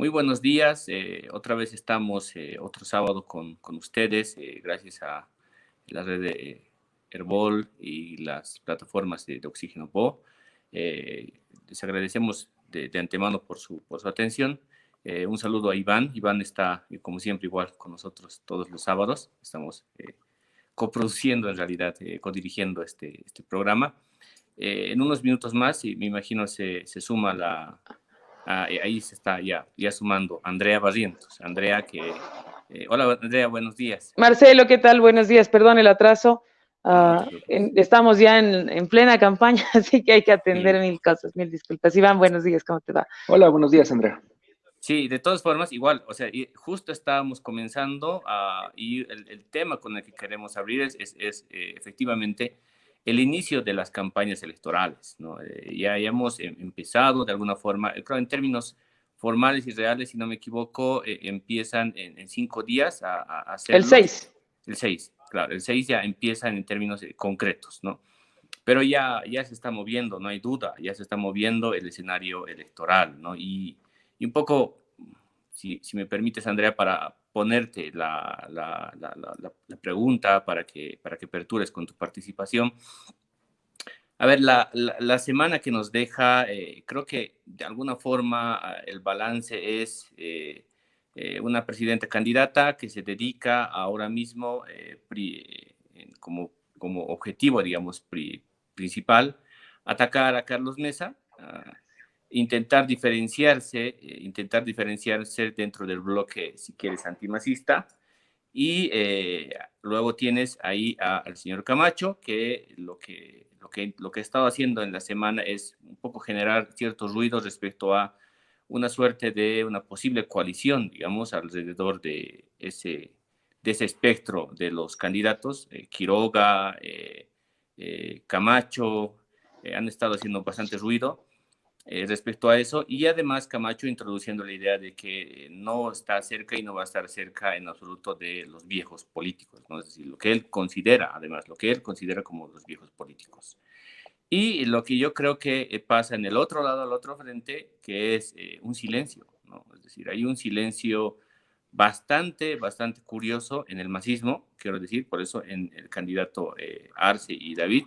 Muy buenos días. Otra vez estamos otro sábado con ustedes, gracias a la red de Herbol y las plataformas de Oxígeno Po. Les agradecemos de antemano por su atención. Un saludo a Iván. Iván está, como siempre, igual con nosotros todos los sábados. Estamos coproduciendo, en realidad, codirigiendo este programa. En unos minutos más, y me imagino se suma ahí se está ya sumando Andrea Barrientos. Andrea, hola Andrea, buenos días. Marcelo, ¿qué tal? Buenos días, perdón el atraso. No te preocupes. Estamos ya en plena campaña, así que hay que atender Sí. mil cosas, mil disculpas. Iván, buenos días, ¿cómo te va? Hola, buenos días, Andrea. Sí, de todas formas, igual, o sea, justo estábamos comenzando y el tema con el que queremos abrir es efectivamente el inicio de las campañas electorales, ¿no? Ya hemos empezado de alguna forma, claro, en términos formales y reales, si no me equivoco, empiezan en 5 días a El hacerlo. 6. El 6, claro, el 6 ya empiezan en términos concretos, ¿no? Pero ya se está moviendo, no hay duda, ya se está moviendo el escenario electoral, ¿no? Y un poco, si me permites, Andrea, para ponerte la pregunta, para que apertures con tu participación. A ver, la semana que nos deja, creo que de alguna forma el balance es una presidenta candidata que se dedica ahora mismo como objetivo, digamos, principal, atacar a Carlos Mesa, intentar diferenciarse dentro del bloque, si quieres, antimacista. Y luego tienes ahí al señor Camacho, que lo que ha estado haciendo en la semana es un poco generar ciertos ruidos respecto a una suerte de una posible coalición, digamos, alrededor de ese espectro de los candidatos. Quiroga, Camacho, han estado haciendo bastante ruido respecto a eso, y además Camacho introduciendo la idea de que no está cerca y no va a estar cerca en absoluto de los viejos políticos, ¿no? Es decir, lo que él considera como los viejos políticos. Y lo que yo creo que pasa en el otro lado, al otro frente, que es un silencio, ¿no? Es decir, hay un silencio bastante curioso en el masismo, quiero decir, por eso en el candidato Arce y David,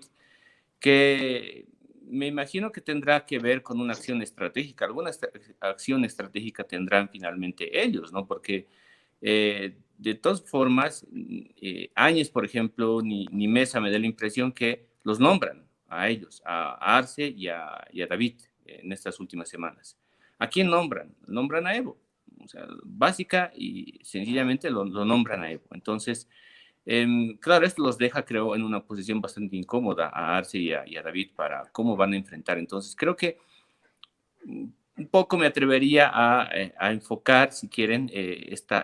que me imagino que tendrá que ver con una acción estratégica. Alguna acción estratégica tendrán finalmente ellos, ¿no? Porque de todas formas, Áñez, por ejemplo, ni Mesa me da la impresión que los nombran a ellos, a Arce y a David en estas últimas semanas. ¿A quién nombran? Nombran a Evo. O sea, básica y sencillamente lo nombran a Evo. Entonces, claro, esto los deja, creo, en una posición bastante incómoda a Arce y a David para cómo van a enfrentar. Entonces, creo que un poco me atrevería a enfocar, si quieren, esta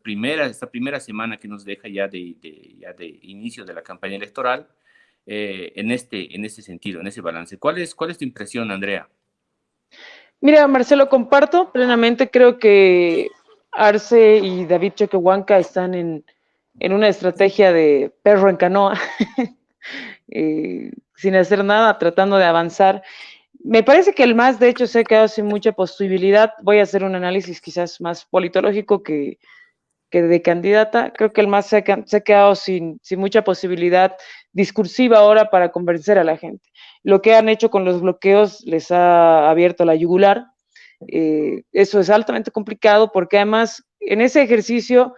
primera semana que nos deja ya de inicio de la campaña electoral en este sentido, en ese balance. ¿Cuál es tu impresión, Andrea? Mira, Marcelo, comparto plenamente, creo que Arce y David Choquehuanca están en una estrategia de perro en canoa, sin hacer nada, tratando de avanzar. Me parece que el MAS, de hecho, se ha quedado sin mucha posibilidad. Voy a hacer un análisis quizás más politológico que de candidata. Creo que el MAS se ha quedado sin mucha posibilidad discursiva ahora para convencer a la gente. Lo que han hecho con los bloqueos les ha abierto la yugular. Eso es altamente complicado porque además en ese ejercicio,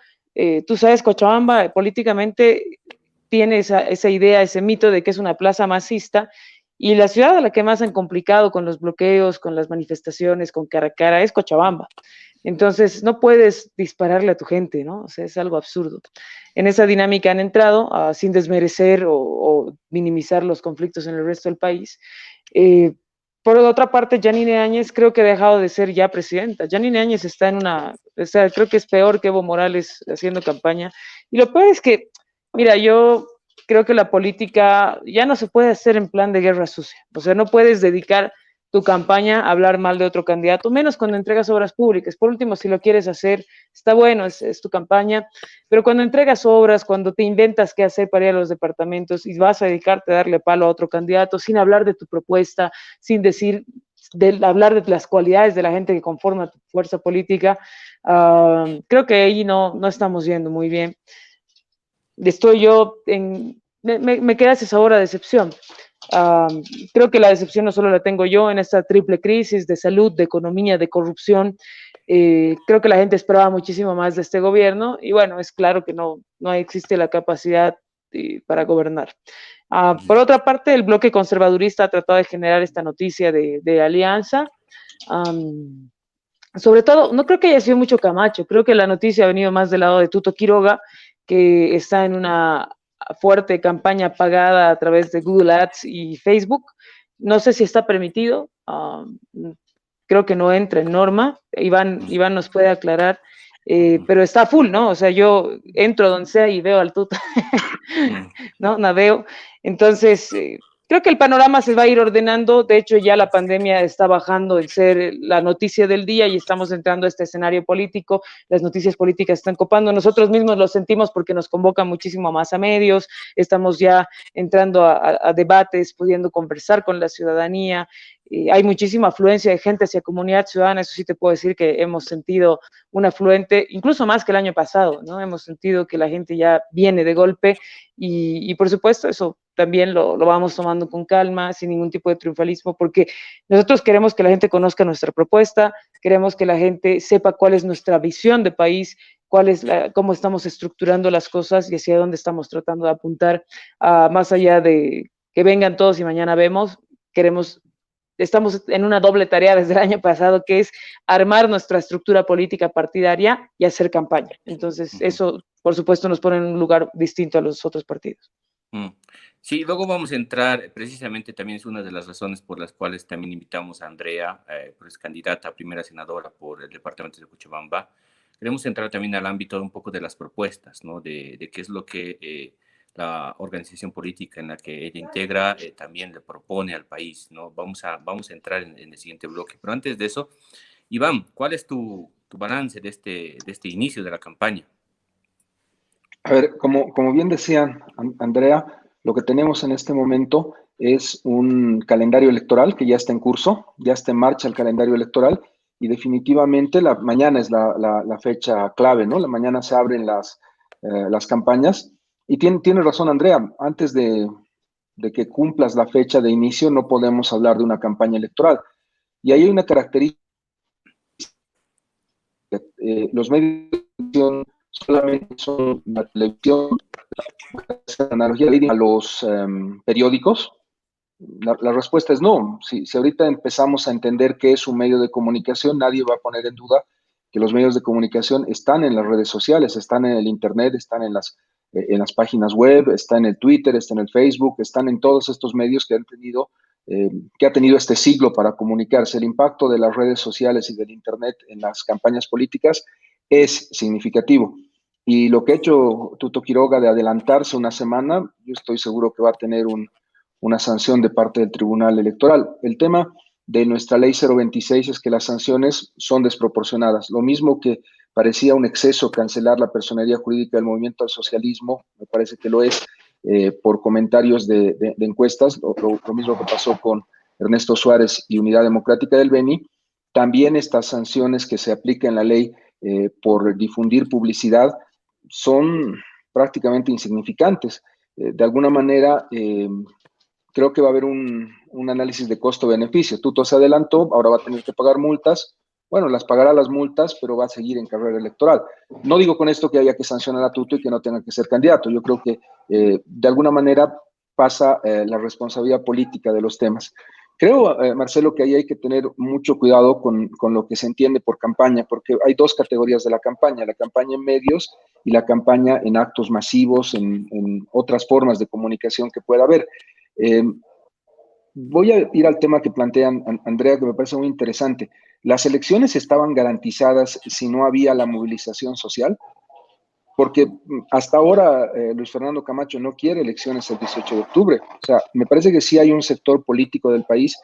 tú sabes, Cochabamba políticamente tiene esa idea, ese mito de que es una plaza masista, y la ciudad a la que más han complicado con los bloqueos, con las manifestaciones, con cara a cara, es Cochabamba. Entonces, no puedes dispararle a tu gente, ¿no? O sea, es algo absurdo. En esa dinámica han entrado, sin desmerecer o minimizar los conflictos en el resto del país. Por otra parte, Yanine Áñez creo que ha dejado de ser ya presidenta. Yanine Áñez está en o sea, creo que es peor que Evo Morales haciendo campaña. Y lo peor es que, mira, yo creo que la política ya no se puede hacer en plan de guerra sucia. O sea, no puedes dedicar tu campaña a hablar mal de otro candidato, menos cuando entregas obras públicas. Por último, si lo quieres hacer, está bueno, es tu campaña, pero cuando entregas obras, cuando te inventas qué hacer para ir a los departamentos y vas a dedicarte a darle palo a otro candidato sin hablar de tu propuesta, sin decir hablar de las cualidades de la gente que conforma tu fuerza política, creo que ahí no estamos yendo muy bien. Me queda ese sabor a decepción. Creo que la decepción no solo la tengo yo en esta triple crisis de salud, de economía, de corrupción. Creo que la gente esperaba muchísimo más de este gobierno y bueno, es claro que no existe la capacidad para gobernar. Por otra parte, el bloque conservadurista ha tratado de generar esta noticia de alianza. Sobre todo, no creo que haya sido mucho Camacho, creo que la noticia ha venido más del lado de Tuto Quiroga, que está en una fuerte campaña pagada a través de Google Ads y Facebook. No sé si está permitido, creo que no entra en norma, Iván nos puede aclarar, pero está full, ¿no? O sea, yo entro donde sea y veo al Tuto, ¿no? Naveo. Entonces, creo que el panorama se va a ir ordenando. De hecho, ya la pandemia está bajando en ser la noticia del día y estamos entrando a este escenario político. Las noticias políticas están copando. Nosotros mismos lo sentimos porque nos convocan muchísimo más a medios. Estamos ya entrando a debates, pudiendo conversar con la ciudadanía. Hay muchísima afluencia de gente hacia comunidad ciudadana. Eso sí te puedo decir que hemos sentido un afluente, incluso más que el año pasado, ¿no? Hemos sentido que la gente ya viene de golpe y por supuesto eso también lo vamos tomando con calma, sin ningún tipo de triunfalismo, porque nosotros queremos que la gente conozca nuestra propuesta, queremos que la gente sepa cuál es nuestra visión de país, cómo estamos estructurando las cosas y hacia dónde estamos tratando de apuntar, más allá de que vengan todos y mañana vemos, estamos en una doble tarea desde el año pasado, que es armar nuestra estructura política partidaria y hacer campaña. Entonces, eso, por supuesto, nos pone en un lugar distinto a los otros partidos. Sí, luego vamos a entrar, precisamente también es una de las razones por las cuales también invitamos a Andrea, pues candidata a primera senadora por el departamento de Cochabamba. Queremos entrar también al ámbito un poco de las propuestas, ¿no? De qué es lo que la organización política en la que ella integra también le propone al país, ¿no? Vamos a entrar en el siguiente bloque. Pero antes de eso, Iván, ¿cuál es tu balance de este inicio de la campaña? A ver, como bien decía Andrea, lo que tenemos en este momento es un calendario electoral que ya está en curso, ya está en marcha el calendario electoral y definitivamente mañana es la fecha clave, ¿no? La mañana se abren las campañas y tiene razón Andrea, antes de que cumplas la fecha de inicio no podemos hablar de una campaña electoral. Y ahí hay una característica, los medios de comunicación solamente son la televisión, la analogía a los periódicos. La respuesta es no. Si ahorita empezamos a entender qué es un medio de comunicación, nadie va a poner en duda que los medios de comunicación están en las redes sociales, están en el Internet, están en las páginas web, está en el Twitter, está en el Facebook, están en todos estos medios que ha tenido este siglo para comunicarse. El impacto de las redes sociales y del Internet en las campañas políticas es significativo. Y lo que ha hecho Tuto Quiroga de adelantarse una semana, yo estoy seguro que va a tener una sanción de parte del Tribunal Electoral. El tema de nuestra ley 026 es que las sanciones son desproporcionadas. Lo mismo que parecía un exceso cancelar la personería jurídica del movimiento al socialismo, me parece que lo es, por comentarios de encuestas, lo mismo que pasó con Ernesto Suárez y Unidad Democrática del Beni. También estas sanciones que se aplican en la ley por difundir publicidad son prácticamente insignificantes. De alguna manera, creo que va a haber un análisis de costo-beneficio. Tuto se adelantó, ahora va a tener que pagar multas. Bueno, las pagará las multas, pero va a seguir en carrera electoral. No digo con esto que haya que sancionar a Tuto y que no tenga que ser candidato. Yo creo que de alguna manera pasa la responsabilidad política de los temas. Creo, Marcelo, que ahí hay que tener mucho cuidado con lo que se entiende por campaña, porque hay dos categorías de la campaña en medios y la campaña en actos masivos, en otras formas de comunicación que pueda haber. Voy a ir al tema que plantean Andrea, que me parece muy interesante. ¿Las elecciones estaban garantizadas si no había la movilización social? Porque hasta ahora Luis Fernando Camacho no quiere elecciones el 18 de octubre. O sea, me parece que sí hay un sector político del país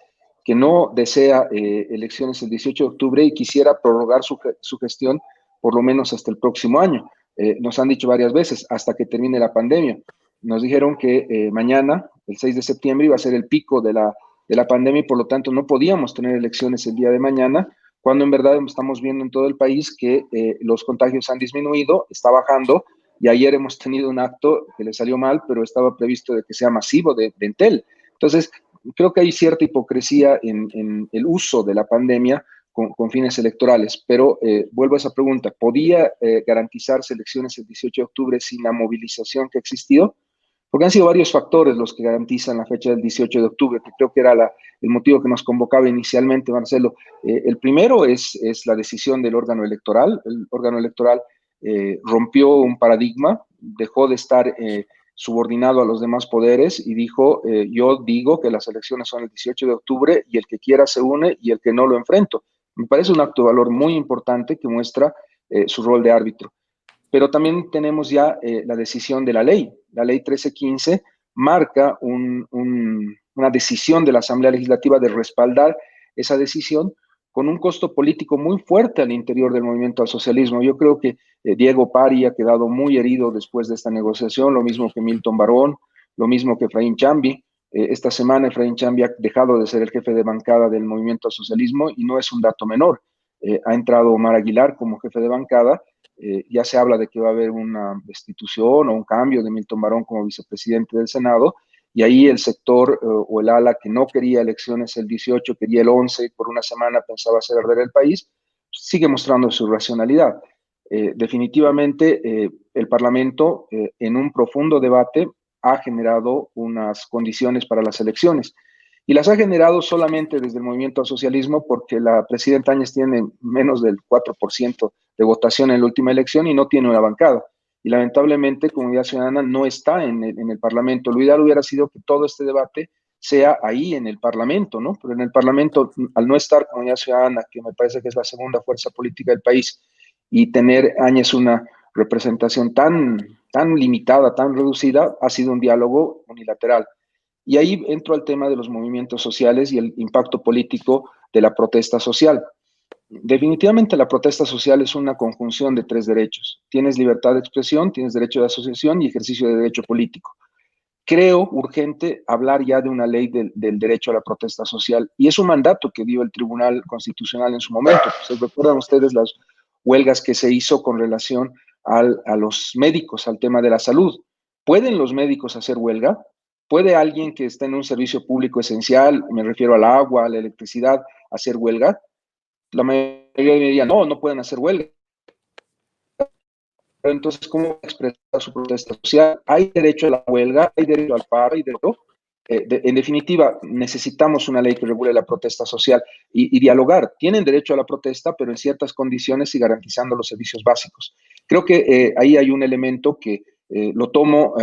que no desea elecciones el 18 de octubre y quisiera prorrogar su gestión por lo menos hasta el próximo año. Nos han dicho varias veces, hasta que termine la pandemia. Nos dijeron que mañana, el 6 de septiembre, iba a ser el pico de la de la pandemia y por lo tanto no podíamos tener elecciones el día de mañana, cuando en verdad estamos viendo en todo el país que los contagios han disminuido, está bajando, y ayer hemos tenido un acto que le salió mal, pero estaba previsto de que sea masivo de Entel. Entonces, creo que hay cierta hipocresía en el uso de la pandemia con fines electorales, pero vuelvo a esa pregunta, ¿podía garantizarse elecciones el 18 de octubre sin la movilización que ha existido? Porque han sido varios factores los que garantizan la fecha del 18 de octubre, que creo que era el motivo que nos convocaba inicialmente, Marcelo. El primero es la decisión del órgano electoral. El órgano electoral rompió un paradigma, dejó de estar subordinado a los demás poderes y dijo, yo digo que las elecciones son el 18 de octubre y el que quiera se une y el que no lo enfrento. Me parece un acto de valor muy importante que muestra su rol de árbitro. Pero también tenemos ya la decisión de la ley. La ley 1315 marca una decisión de la Asamblea Legislativa de respaldar esa decisión con un costo político muy fuerte al interior del movimiento al socialismo. Yo creo que Diego Pari ha quedado muy herido después de esta negociación, lo mismo que Milton Barón, lo mismo que Efraín Chambi. Esta semana Efraín Chambi ha dejado de ser el jefe de bancada del movimiento al socialismo y no es un dato menor. Ha entrado Omar Aguilar como jefe de bancada. Ya se habla de que va a haber una destitución o un cambio de Milton Barón como vicepresidente del Senado, y ahí el sector o el ala que no quería elecciones el 18, quería el 11, por una semana pensaba hacer arder el país, sigue mostrando su racionalidad. Definitivamente el Parlamento en un profundo debate ha generado unas condiciones para las elecciones. Y las ha generado solamente desde el movimiento al socialismo porque la presidenta Áñez tiene menos del 4% de votación en la última elección y no tiene una bancada. Y lamentablemente Comunidad Ciudadana no está en el Parlamento. Lo ideal hubiera sido que todo este debate sea ahí en el Parlamento, ¿no? Pero en el Parlamento, al no estar Comunidad Ciudadana, que me parece que es la segunda fuerza política del país, y tener Áñez una representación tan limitada, tan reducida, ha sido un diálogo unilateral. Y ahí entro al tema de los movimientos sociales y el impacto político de la protesta social. Definitivamente la protesta social es una conjunción de tres derechos. Tienes libertad de expresión, tienes derecho de asociación y ejercicio de derecho político. Creo urgente hablar ya de una ley del derecho a la protesta social, y es un mandato que dio el Tribunal Constitucional en su momento. ¿Se recuerdan ustedes las huelgas que se hizo con relación a los médicos, al tema de la salud? ¿Pueden los médicos hacer huelga? ¿Puede alguien que está en un servicio público esencial, me refiero al agua, a la electricidad, hacer huelga? La mayoría diría, no, no pueden hacer huelga. Pero entonces, ¿cómo expresar su protesta social? Hay derecho a la huelga, hay derecho al paro, hay derecho. En definitiva, necesitamos una ley que regule la protesta social y dialogar. Tienen derecho a la protesta, pero en ciertas condiciones y garantizando los servicios básicos. Creo que ahí hay un elemento que lo tomo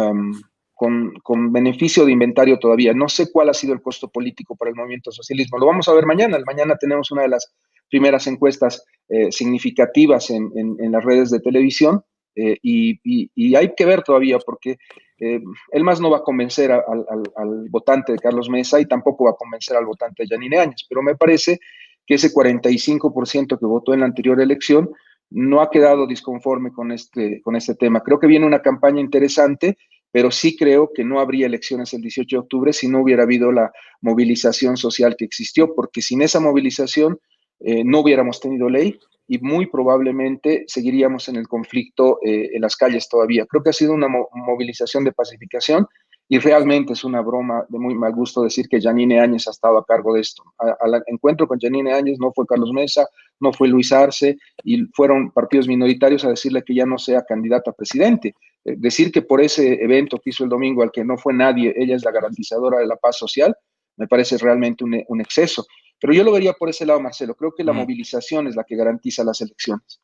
con beneficio de inventario todavía. No sé cuál ha sido el costo político para el movimiento socialismo. Lo vamos a ver mañana. Mañana tenemos una de las primeras encuestas significativas en las redes de televisión. Y hay que ver todavía porque el MAS no va a convencer al votante de Carlos Mesa y tampoco va a convencer al votante de Yanine Áñez, pero me parece que ese 45% que votó en la anterior elección no ha quedado disconforme con este tema. Creo que viene una campaña interesante, pero sí creo que no habría elecciones el 18 de octubre si no hubiera habido la movilización social que existió, porque sin esa movilización no hubiéramos tenido ley y muy probablemente seguiríamos en el conflicto en las calles todavía. Creo que ha sido una movilización de pacificación y realmente es una broma de muy mal gusto decir que Yanine Áñez ha estado a cargo de esto. Al encuentro con Yanine Áñez no fue Carlos Mesa, no fue Luis Arce, y fueron partidos minoritarios a decirle que ya no sea candidata a presidente. Decir que por ese evento que hizo el domingo al que no fue nadie, ella es la garantizadora de la paz social, me parece realmente un exceso. Pero yo lo vería por ese lado, Marcelo. Creo que la movilización es la que garantiza las elecciones.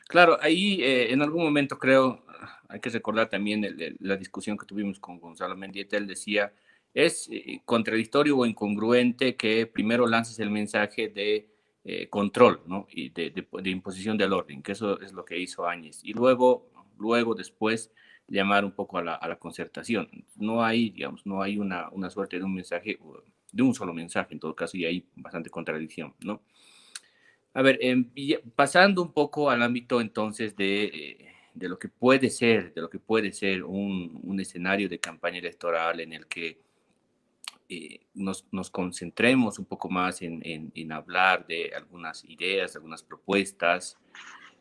Claro, ahí en algún momento creo, hay que recordar también la discusión que tuvimos con Gonzalo Mendieta. Él decía, es contradictorio o incongruente que primero lances el mensaje de control, ¿no? Y de imposición del orden, que eso es lo que hizo Áñez. Y luego después, llamar un poco a la concertación. No hay, digamos, no hay una suerte de un mensaje, de un solo mensaje en todo caso, y hay bastante contradicción, ¿no? A ver, pasando un poco al ámbito entonces de lo que puede ser, un escenario de campaña electoral en el que nos concentremos un poco más en hablar de algunas ideas, de algunas propuestas.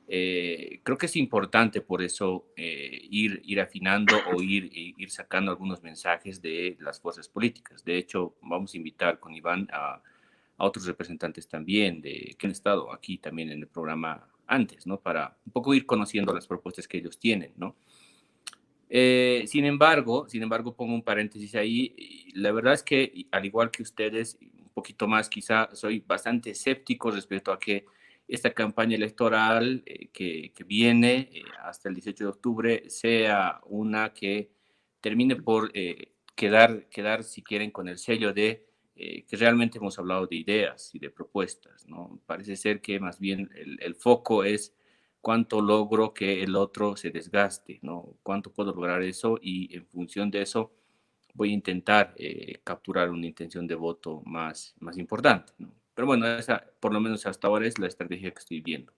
Creo que es importante por eso ir afinando o ir sacando algunos mensajes de las fuerzas políticas. De hecho, vamos a invitar con Iván a otros representantes también que han estado aquí también en el programa antes, ¿no? Para un poco ir conociendo las propuestas que ellos tienen, ¿no? Sin embargo, pongo un paréntesis ahí. La verdad es que, al igual que ustedes, un poquito más quizá, soy bastante escéptico respecto a que esta campaña electoral que viene hasta el 18 de octubre sea una que termine por quedar, si quieren, con el sello de que realmente hemos hablado de ideas y de propuestas, ¿no? Parece ser que más bien el foco es cuánto logro que el otro se desgaste, ¿no? Cuánto puedo lograr eso y en función de eso voy a intentar capturar una intención de voto más importante, ¿no? Pero bueno, esa por lo menos hasta ahora es la estrategia que estoy viendo.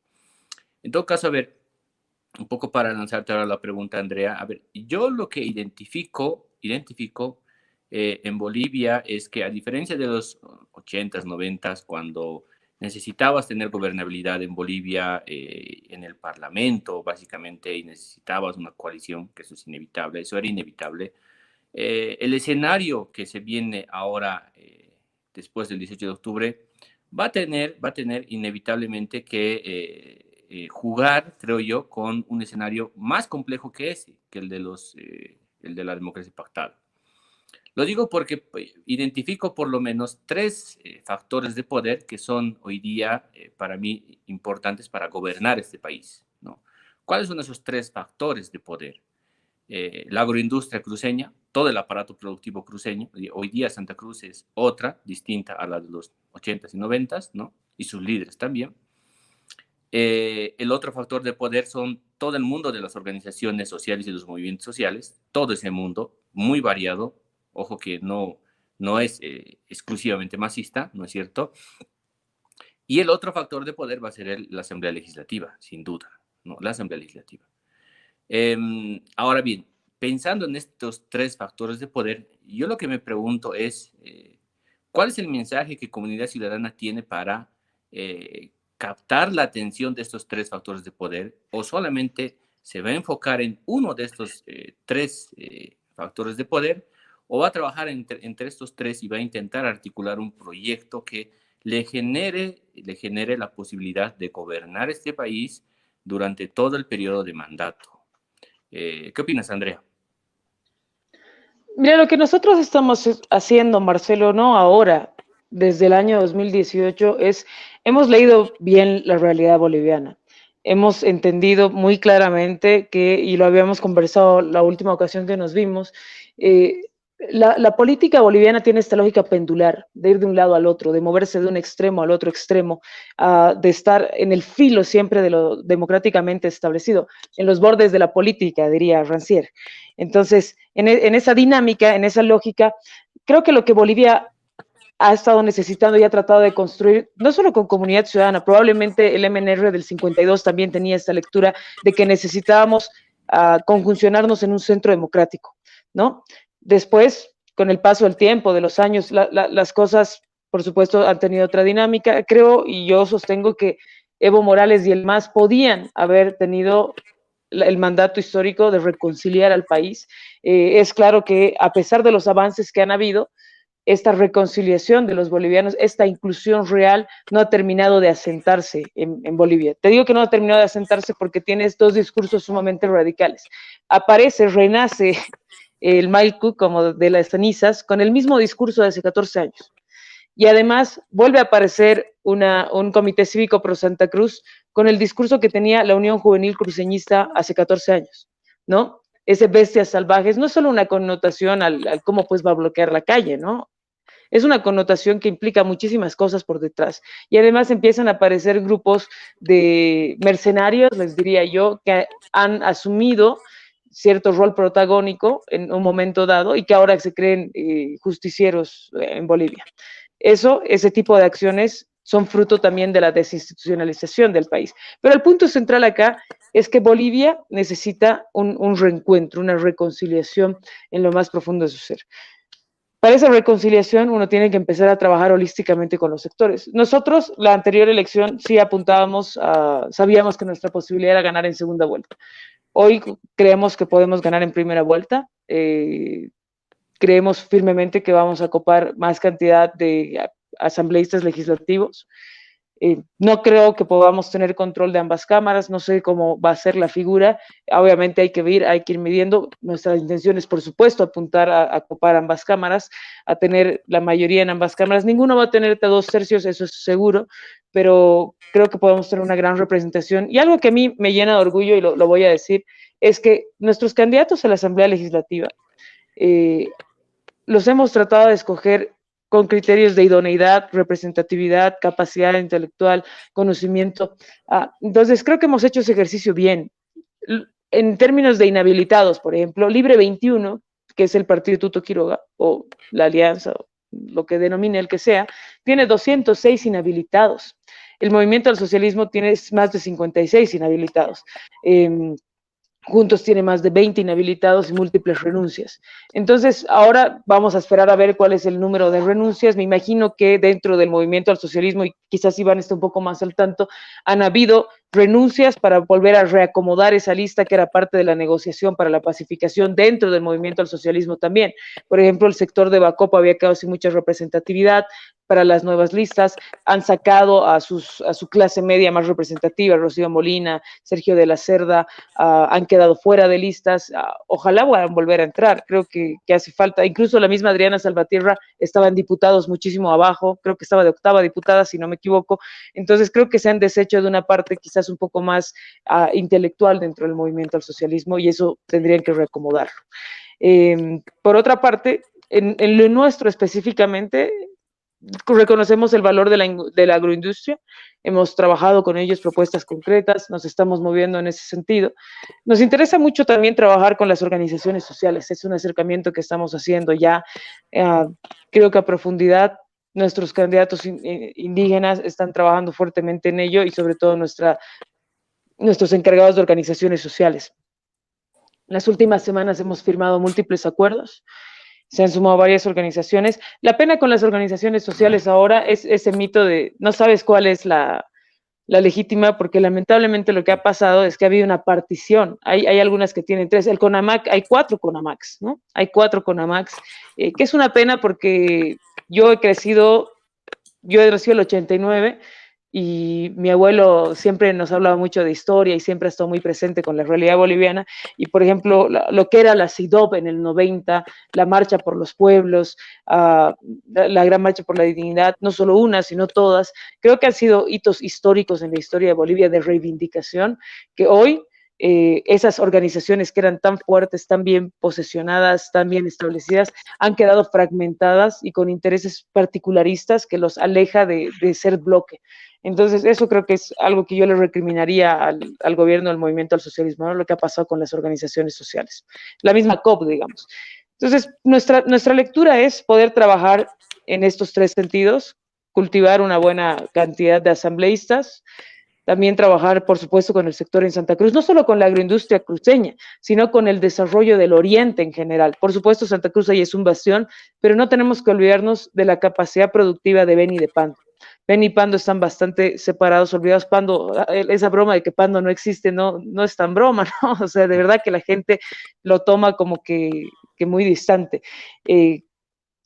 En todo caso, a ver, un poco para lanzarte ahora la pregunta, Andrea, a ver, yo lo que identifico en Bolivia es que a diferencia de los 80s, 90s, cuando necesitabas tener gobernabilidad en Bolivia en el Parlamento, básicamente, y necesitabas una coalición, que eso es inevitable, eso era inevitable. El escenario que se viene ahora, después del 18 de octubre, va a tener inevitablemente que jugar, creo yo, con un escenario más complejo que ese, que el de la democracia pactada. Lo digo porque identifico por lo menos tres factores de poder que son hoy día para mí importantes para gobernar este país, ¿no? ¿Cuáles son esos tres factores de poder? La agroindustria cruceña, todo el aparato productivo cruceño. Hoy día Santa Cruz es otra, distinta a la de los 80s y 90s, ¿no? Y sus líderes también. El otro factor de poder son todo el mundo de las organizaciones sociales y los movimientos sociales, todo ese mundo muy variado, ojo que no es exclusivamente masista, ¿no es cierto? Y el otro factor de poder va a ser la Asamblea Legislativa, sin duda, ¿no? La Asamblea Legislativa. Ahora bien, pensando en estos tres factores de poder, yo lo que me pregunto es, ¿cuál es el mensaje que Comunidad Ciudadana tiene para captar la atención de estos tres factores de poder? ¿O solamente se va a enfocar en uno de estos tres factores de poder? ¿O va a trabajar entre estos tres y va a intentar articular un proyecto que le genere la posibilidad de gobernar este país durante todo el periodo de mandato? ¿Qué opinas, Andrea? Mira, lo que nosotros estamos haciendo, Marcelo, no ahora, desde el año 2018, hemos leído bien la realidad boliviana. Hemos entendido muy claramente y lo habíamos conversado la última ocasión que nos vimos, la política boliviana tiene esta lógica pendular, de ir de un lado al otro, de moverse de un extremo al otro extremo, de estar en el filo siempre de lo democráticamente establecido, en los bordes de la política, diría Rancière. Entonces, en esa dinámica, en esa lógica, creo que lo que Bolivia ha estado necesitando y ha tratado de construir, no solo con Comunidad Ciudadana, probablemente el MNR del 52 también tenía esta lectura de que necesitábamos conjuncionarnos en un centro democrático, ¿no? Después, con el paso del tiempo, de los años, las cosas, por supuesto, han tenido otra dinámica. Creo y yo sostengo que Evo Morales y el MAS podían haber tenido el mandato histórico de reconciliar al país. Es claro que a pesar de los avances que han habido, esta reconciliación de los bolivianos, esta inclusión real, no ha terminado de asentarse en Bolivia. Te digo que no ha terminado de asentarse porque tienes dos discursos sumamente radicales. Aparece, renace el Mailcu como de las cenizas con el mismo discurso de hace 14 años. Y además vuelve a aparecer un comité cívico pro Santa Cruz con el discurso que tenía la Unión Juvenil Cruceñista hace 14 años, ¿no? Ese bestias salvajes no es solo una connotación al cómo pues va a bloquear la calle, ¿no? Es una connotación que implica muchísimas cosas por detrás. Y además empiezan a aparecer grupos de mercenarios, les diría yo, que han asumido cierto rol protagónico en un momento dado y que ahora se creen justicieros en Bolivia. Ese tipo de acciones son fruto también de la desinstitucionalización del país. Pero el punto central acá es que Bolivia necesita un reencuentro, una reconciliación en lo más profundo de su ser. para esa reconciliación uno tiene que empezar a trabajar holísticamente con los sectores. Nosotros, la anterior elección, sí apuntábamos, sabíamos que nuestra posibilidad era ganar en segunda vuelta. Hoy creemos que podemos ganar en primera vuelta. Creemos firmemente que vamos a copar más cantidad de asambleístas legislativos. No creo que podamos tener control de ambas cámaras, no sé cómo va a ser la figura, obviamente hay que ir midiendo, nuestra intención es por supuesto apuntar a copar ambas cámaras, a tener la mayoría en ambas cámaras, ninguno va a tener 2/3, eso es seguro, pero creo que podemos tener una gran representación, y algo que a mí me llena de orgullo, y lo voy a decir, es que nuestros candidatos a la Asamblea Legislativa, los hemos tratado de escoger con criterios de idoneidad, representatividad, capacidad intelectual, conocimiento. Entonces, creo que hemos hecho ese ejercicio bien. En términos de inhabilitados, por ejemplo, Libre 21, que es el partido Tuto Quiroga, o la Alianza, o lo que denomine el que sea, tiene 206 inhabilitados. El Movimiento al Socialismo tiene más de 56 inhabilitados. Juntos tiene más de 20 inhabilitados y múltiples renuncias. Entonces, ahora vamos a esperar a ver cuál es el número de renuncias. Me imagino que dentro del Movimiento al Socialismo, y quizás Iván esté un poco más al tanto, han habido renuncias para volver a reacomodar esa lista que era parte de la negociación para la pacificación dentro del Movimiento al Socialismo también. Por ejemplo, el sector de Bacopa había quedado sin mucha representatividad para las nuevas listas, han sacado a su clase media más representativa, Rocío Molina, Sergio de la Cerda, han quedado fuera de listas, ojalá puedan volver a entrar, creo que hace falta, incluso la misma Adriana Salvatierra estaba en diputados muchísimo abajo, creo que estaba de 8ª diputada, si no me equivoco, entonces creo que se han deshecho de una parte quizás un poco más intelectual dentro del movimiento al socialismo, y eso tendrían que reacomodarlo. Por otra parte, en lo nuestro específicamente, reconocemos el valor de la agroindustria, hemos trabajado con ellos propuestas concretas, nos estamos moviendo en ese sentido. Nos interesa mucho también trabajar con las organizaciones sociales, es un acercamiento que estamos haciendo ya, creo que a profundidad. Nuestros candidatos indígenas están trabajando fuertemente en ello, y sobre todo nuestros encargados de organizaciones sociales. En las últimas semanas hemos firmado múltiples acuerdos, se han sumado varias organizaciones. La pena con las organizaciones sociales ahora es ese mito de no sabes cuál es la legítima, porque lamentablemente lo que ha pasado es que ha habido una partición. Hay algunas que tienen 3. El CONAMAC, hay 4 CONAMACs, ¿no? Hay 4 CONAMACs, que es una pena porque yo he nacido el 89, y mi abuelo siempre nos hablaba mucho de historia y siempre ha estado muy presente con la realidad boliviana, y por ejemplo, lo que era la CIDOB en el 90, la Marcha por los Pueblos, la Gran Marcha por la Dignidad, no solo una, sino todas, creo que han sido hitos históricos en la historia de Bolivia de reivindicación, que hoy esas organizaciones que eran tan fuertes, tan bien posesionadas, tan bien establecidas, han quedado fragmentadas y con intereses particularistas que los aleja de ser bloque. Entonces, eso creo que es algo que yo le recriminaría al gobierno del movimiento al socialismo, ¿no? Lo que ha pasado con las organizaciones sociales. La misma COP, digamos. Entonces, nuestra lectura es poder trabajar en estos 3 sentidos, cultivar una buena cantidad de asambleístas, también trabajar, por supuesto, con el sector en Santa Cruz, no solo con la agroindustria cruceña, sino con el desarrollo del oriente en general. Por supuesto, Santa Cruz ahí es un bastión, pero no tenemos que olvidarnos de la capacidad productiva de Beni y de Pando. Beni y Pando están bastante separados, olvidados. Pando, esa broma de que Pando no existe, no es tan broma, ¿no? O sea, de verdad que la gente lo toma como que muy distante.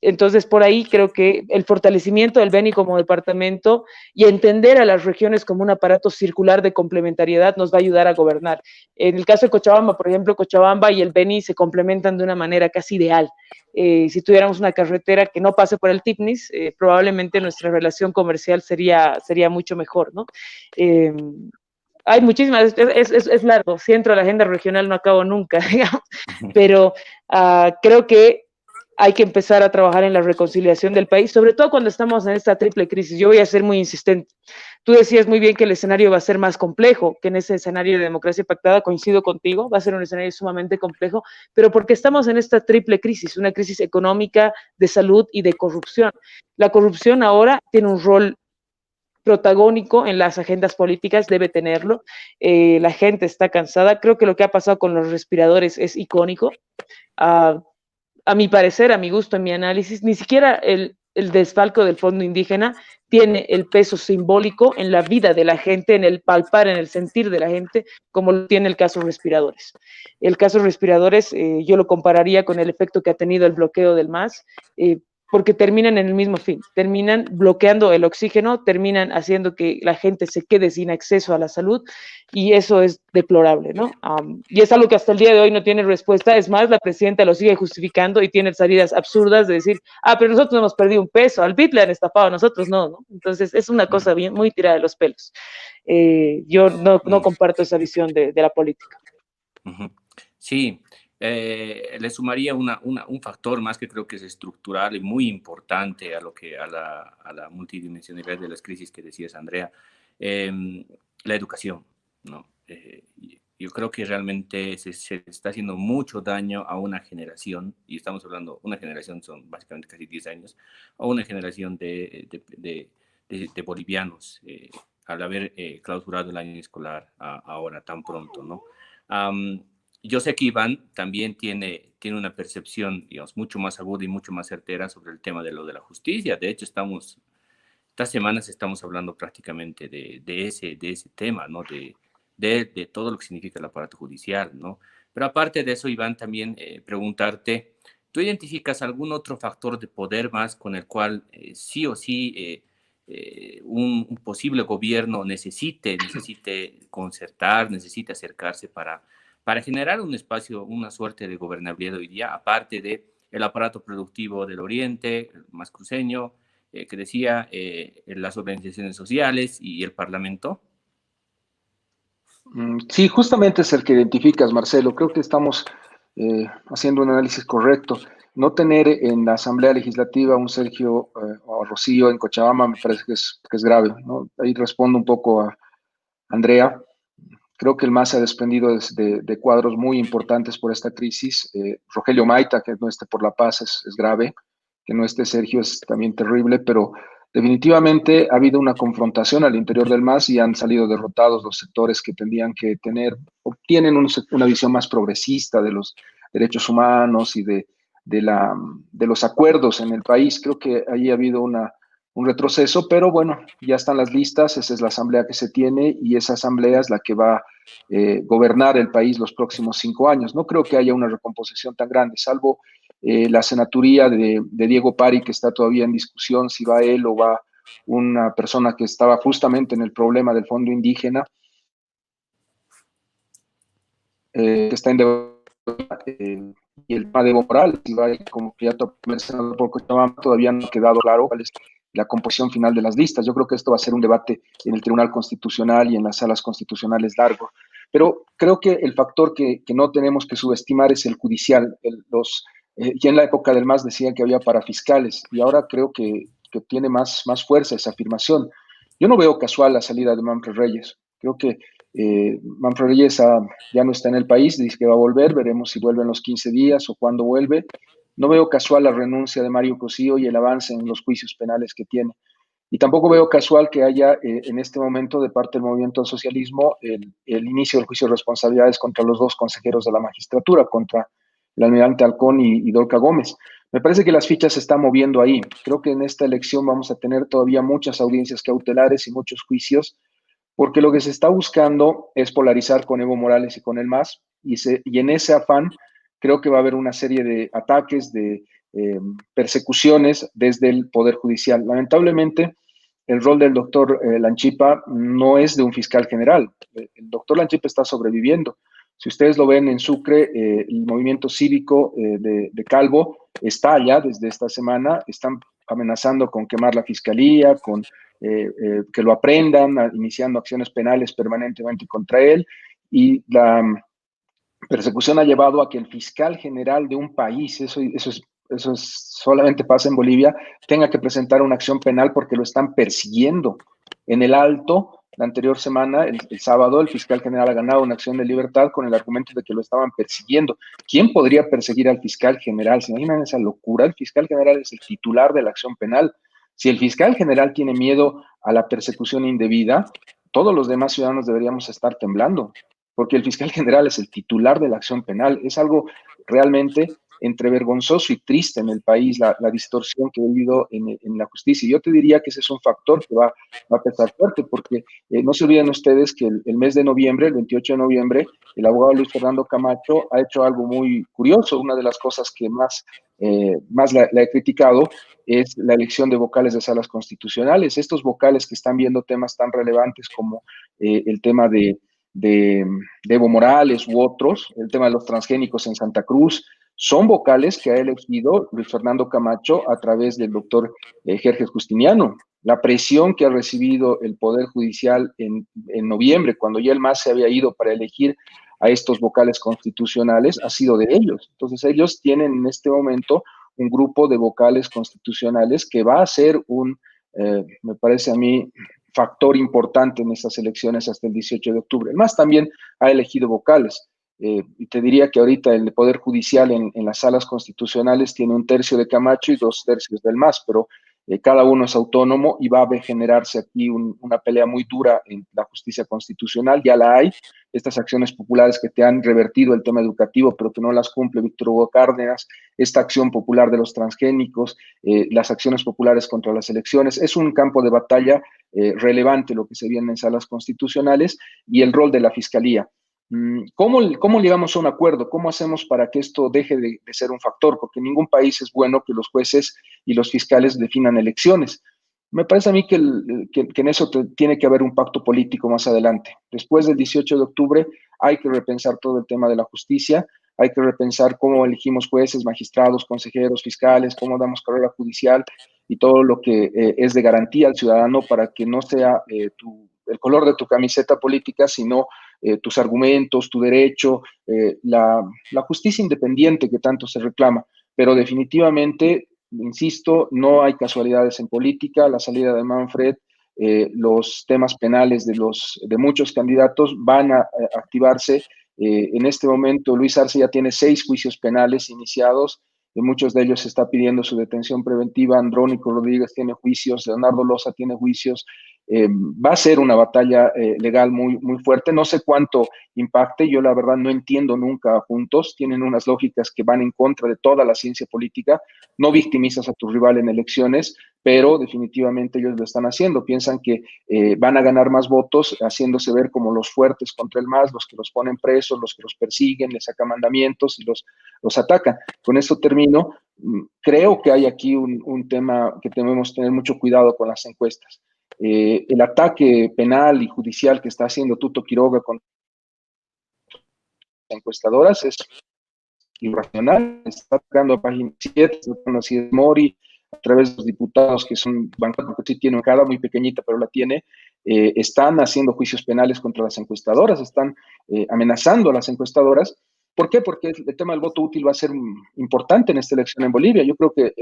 Entonces, por ahí creo que el fortalecimiento del Beni como departamento y entender a las regiones como un aparato circular de complementariedad nos va a ayudar a gobernar. En el caso de Cochabamba, por ejemplo, Cochabamba y el Beni se complementan de una manera casi ideal. Si tuviéramos una carretera que no pase por el TIPNIS, probablemente nuestra relación comercial sería mucho mejor, ¿no? Hay muchísimas, es largo, si entro a la agenda regional no acabo nunca, digamos, pero creo que hay que empezar a trabajar en la reconciliación del país, sobre todo cuando estamos en esta triple crisis. Yo voy a ser muy insistente. Tú decías muy bien que el escenario va a ser más complejo que en ese escenario de democracia pactada, coincido contigo, va a ser un escenario sumamente complejo, pero porque estamos en esta triple crisis, una crisis económica, de salud y de corrupción. La corrupción ahora tiene un rol protagónico en las agendas políticas, debe tenerlo. La gente está cansada. Creo que lo que ha pasado con los respiradores es icónico. a mi parecer, a mi gusto, en mi análisis, ni siquiera el desfalco del fondo indígena tiene el peso simbólico en la vida de la gente, en el palpar, en el sentir de la gente, como lo tiene el caso respiradores. El caso respiradores yo lo compararía con el efecto que ha tenido el bloqueo del MAS, porque terminan en el mismo fin, terminan bloqueando el oxígeno, terminan haciendo que la gente se quede sin acceso a la salud, y eso es deplorable, ¿no? Y es algo que hasta el día de hoy no tiene respuesta. Es más, la presidenta lo sigue justificando y tiene salidas absurdas de decir, pero nosotros hemos perdido un peso, al BID le han estafado, nosotros no, ¿no? Entonces es una cosa bien, muy tirada de los pelos. Yo no comparto esa visión de la política. Sí, le sumaría un factor más que creo que es estructural y muy importante a la multidimensionalidad de las crisis que decías, Andrea, la educación, ¿no? Yo creo que realmente se está haciendo mucho daño a una generación, y estamos hablando, una generación son básicamente casi 10 años, a una generación de bolivianos, al haber clausurado el año escolar ahora tan pronto, ¿no? Yo sé que Iván también tiene una percepción, digamos, mucho más aguda y mucho más certera sobre el tema de lo de la justicia. De hecho, estas semanas estamos hablando prácticamente de ese tema, ¿no? De todo lo que significa el aparato judicial, ¿no? Pero aparte de eso, Iván, también preguntarte, ¿tú identificas algún otro factor de poder más con el cual sí o sí un posible gobierno necesite concertar, necesite acercarse para generar un espacio, una suerte de gobernabilidad hoy día, aparte de el aparato productivo del Oriente, el más cruceño, que decía, las organizaciones sociales y el Parlamento? Sí, justamente es el que identificas, Marcelo. Creo que estamos haciendo un análisis correcto. No tener en la Asamblea Legislativa un Sergio o Rocío en Cochabamba me parece que es grave, ¿no? Ahí respondo un poco a Andrea. Creo que el MAS se ha desprendido de cuadros muy importantes por esta crisis. Rogelio Maita, que no esté por la paz, es grave. Que no esté Sergio es también terrible, pero definitivamente ha habido una confrontación al interior del MAS y han salido derrotados los sectores que tendrían que tener, o tienen una visión más progresista de los derechos humanos y de los acuerdos en el país. Creo que ahí ha habido un retroceso, pero bueno, ya están las listas, esa es la asamblea que se tiene y esa asamblea es la que va a gobernar el país los próximos 5 años. No creo que haya una recomposición tan grande, salvo la senaturía de Diego Pari, que está todavía en discusión si va él o va una persona que estaba justamente en el problema del fondo indígena, que está en debate, y el tema de Evo Morales, si va como candidato a primer senador por Cochabamba, todavía no ha quedado claro cuál es la composición final de las listas. Yo creo que esto va a ser un debate en el Tribunal Constitucional y en las salas constitucionales largo. Pero creo que el factor que no tenemos que subestimar es el judicial. Ya en la época del MAS decían que había parafiscales y ahora creo que tiene más fuerza esa afirmación. Yo no veo casual la salida de Manfred Reyes. Creo que Manfred Reyes ya no está en el país, dice que va a volver, veremos si vuelve en los 15 días o cuándo vuelve. No veo casual la renuncia de Mario Cosío y el avance en los juicios penales que tiene. Y tampoco veo casual que haya en este momento de parte del movimiento al socialismo el inicio del juicio de responsabilidades contra los 2 consejeros de la magistratura, contra el almirante Halcón y Dorca Gómez. Me parece que las fichas se están moviendo ahí. Creo que en esta elección vamos a tener todavía muchas audiencias cautelares y muchos juicios, porque lo que se está buscando es polarizar con Evo Morales y con el MAS, y en ese afán creo que va a haber una serie de ataques, de persecuciones desde el Poder Judicial. Lamentablemente, el rol del doctor Lanchipa no es de un fiscal general. El doctor Lanchipa está sobreviviendo. Si ustedes lo ven en Sucre, el movimiento cívico de Calvo está allá desde esta semana, están amenazando con quemar la fiscalía, con que lo aprendan, iniciando acciones penales permanentemente contra él, y la persecución ha llevado a que el fiscal general de un país, eso solamente pasa en Bolivia, tenga que presentar una acción penal porque lo están persiguiendo. En el Alto, la anterior semana, el sábado, el fiscal general ha ganado una acción de libertad con el argumento de que lo estaban persiguiendo. ¿Quién podría perseguir al fiscal general? ¿Se imaginan esa locura? El fiscal general es el titular de la acción penal. Si el fiscal general tiene miedo a la persecución indebida, todos los demás ciudadanos deberíamos estar temblando, porque el fiscal general es el titular de la acción penal. Es algo realmente entre vergonzoso y triste en el país, la distorsión que ha habido en la justicia. Yo te diría que ese es un factor que va a pesar fuerte, porque no se olviden ustedes que el mes de noviembre, el 28 de noviembre, el abogado Luis Fernando Camacho ha hecho algo muy curioso. Una de las cosas que más la he criticado es la elección de vocales de salas constitucionales. Estos vocales que están viendo temas tan relevantes como el tema de Evo Morales u otros, el tema de los transgénicos en Santa Cruz, son vocales que ha elegido Luis Fernando Camacho a través del doctor Jerjes Justiniano. La presión que ha recibido el Poder Judicial en noviembre, cuando ya el MAS se había ido para elegir a estos vocales constitucionales, ha sido de ellos. Entonces ellos tienen en este momento un grupo de vocales constitucionales que va a ser me parece a mí, factor importante en estas elecciones hasta el 18 de octubre. El MAS también ha elegido vocales. Y te diría que ahorita el Poder Judicial en las salas constitucionales tiene 1/3 de Camacho y 2/3 del MAS, pero cada uno es autónomo y va a generarse aquí una pelea muy dura en la justicia constitucional. Ya la hay, estas acciones populares que te han revertido el tema educativo, pero que no las cumple Víctor Hugo Cárdenas, esta acción popular de los transgénicos, las acciones populares contra las elecciones. Es un campo de batalla relevante lo que se viene en salas constitucionales y el rol de la Fiscalía. ¿Cómo llegamos a un acuerdo? ¿Cómo hacemos para que esto deje de ser un factor? Porque en ningún país es bueno que los jueces y los fiscales definan elecciones. Me parece a mí que en eso tiene que haber un pacto político más adelante. Después del 18 de octubre hay que repensar todo el tema de la justicia, hay que repensar cómo elegimos jueces, magistrados, consejeros, fiscales, cómo damos carrera judicial y todo lo que es de garantía al ciudadano para que no sea el color de tu camiseta política, sino tus argumentos, tu derecho, la justicia independiente que tanto se reclama. Pero definitivamente, insisto, no hay casualidades en política. La salida de Manfred, los temas penales de muchos candidatos van a activarse. En este momento, Luis Arce ya tiene 6 juicios penales iniciados. En muchos de ellos se está pidiendo su detención preventiva. Andrónico Rodríguez tiene juicios, Leonardo Loza tiene juicios. Va a ser una batalla legal muy, muy fuerte. No sé cuánto impacte. Yo la verdad no entiendo nunca juntos. Tienen unas lógicas que van en contra de toda la ciencia política. No victimizas a tu rival en elecciones, pero definitivamente ellos lo están haciendo. Piensan que van a ganar más votos haciéndose ver como los fuertes contra el MAS, los que los ponen presos, los que los persiguen, les sacan mandamientos y los atacan. Con esto termino. Creo que hay aquí un tema que debemos tener mucho cuidado con las encuestas. El ataque penal y judicial que está haciendo Tuto Quiroga contra las encuestadoras es irracional. Está atacando a Página 7, está atacando a Cides Mori, a través de los diputados que son bancada, porque sí tiene una cara muy pequeñita, pero la tiene. Están haciendo juicios penales contra las encuestadoras, están amenazando a las encuestadoras. ¿Por qué? Porque el tema del voto útil va a ser importante en esta elección en Bolivia. Yo creo que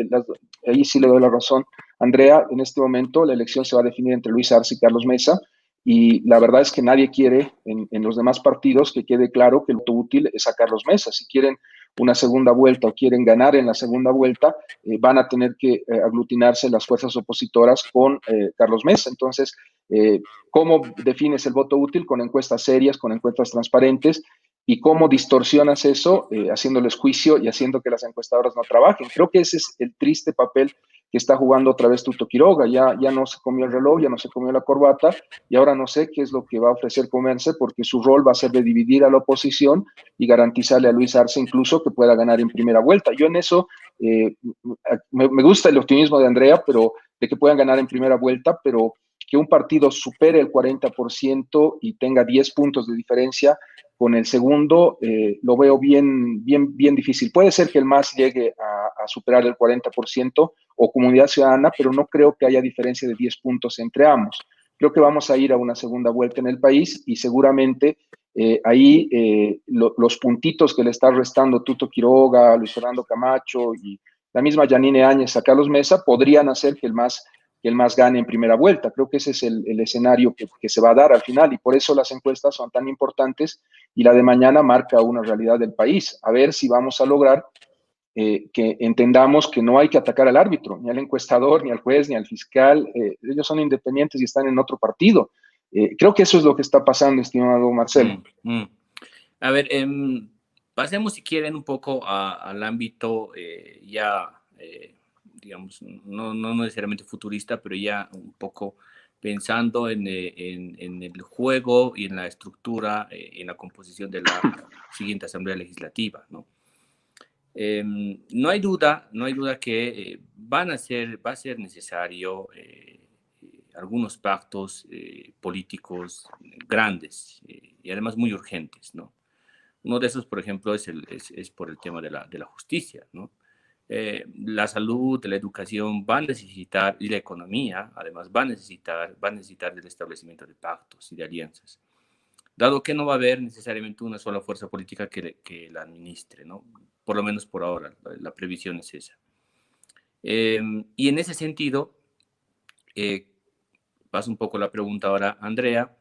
ahí sí le doy la razón, Andrea. En este momento la elección se va a definir entre Luis Arce y Carlos Mesa, y la verdad es que nadie quiere en los demás partidos que quede claro que el voto útil es a Carlos Mesa. Si quieren una segunda vuelta o quieren ganar en la segunda vuelta, van a tener que aglutinarse las fuerzas opositoras con Carlos Mesa. Entonces, ¿cómo defines el voto útil? Con encuestas serias, con encuestas transparentes. ¿Y cómo distorsionas eso? Haciéndoles juicio y haciendo que las encuestadoras no trabajen. Creo que ese es el triste papel que está jugando otra vez Tuto Quiroga. Ya no se comió el reloj, ya no se comió la corbata, y ahora no sé qué es lo que va a ofrecer comerse, porque su rol va a ser de dividir a la oposición y garantizarle a Luis Arce incluso que pueda ganar en primera vuelta. Yo en eso me gusta el optimismo de Andrea, pero de que puedan ganar en primera vuelta, pero que un partido supere el 40% y tenga 10 puntos de diferencia con el segundo, lo veo bien difícil. Puede ser que el MAS llegue a superar el 40% o Comunidad Ciudadana, pero no creo que haya diferencia de 10 puntos entre ambos. Creo que vamos a ir a una segunda vuelta en el país y seguramente ahí los puntitos que le está restando Tuto Quiroga, Luis Fernando Camacho y la misma Yanine Áñez a Carlos Mesa podrían hacer que el MAS gane en primera vuelta. Creo que ese es el escenario que se va a dar al final, y por eso las encuestas son tan importantes y la de mañana marca una realidad del país. A ver si vamos a lograr que entendamos que no hay que atacar al árbitro, ni al encuestador, ni al juez, ni al fiscal. Ellos son independientes y están en otro partido. Creo que eso es lo que está pasando, estimado Marcelo. A ver, Pasemos, si quieren, un poco al ámbito digamos, no necesariamente futurista, pero ya un poco pensando en el juego y en la estructura, en la composición de la siguiente Asamblea Legislativa, ¿no? No hay duda que va a ser necesario algunos pactos políticos grandes y además muy urgentes, ¿no? Uno de esos, por ejemplo, es por el tema de la justicia, ¿no? La salud, la educación va a necesitar, y la economía, además, va a necesitar del establecimiento de pactos y de alianzas, dado que no va a haber necesariamente una sola fuerza política que la administre, ¿no? Por lo menos por ahora, la previsión es esa. Y en ese sentido, paso un poco la pregunta ahora, Andrea,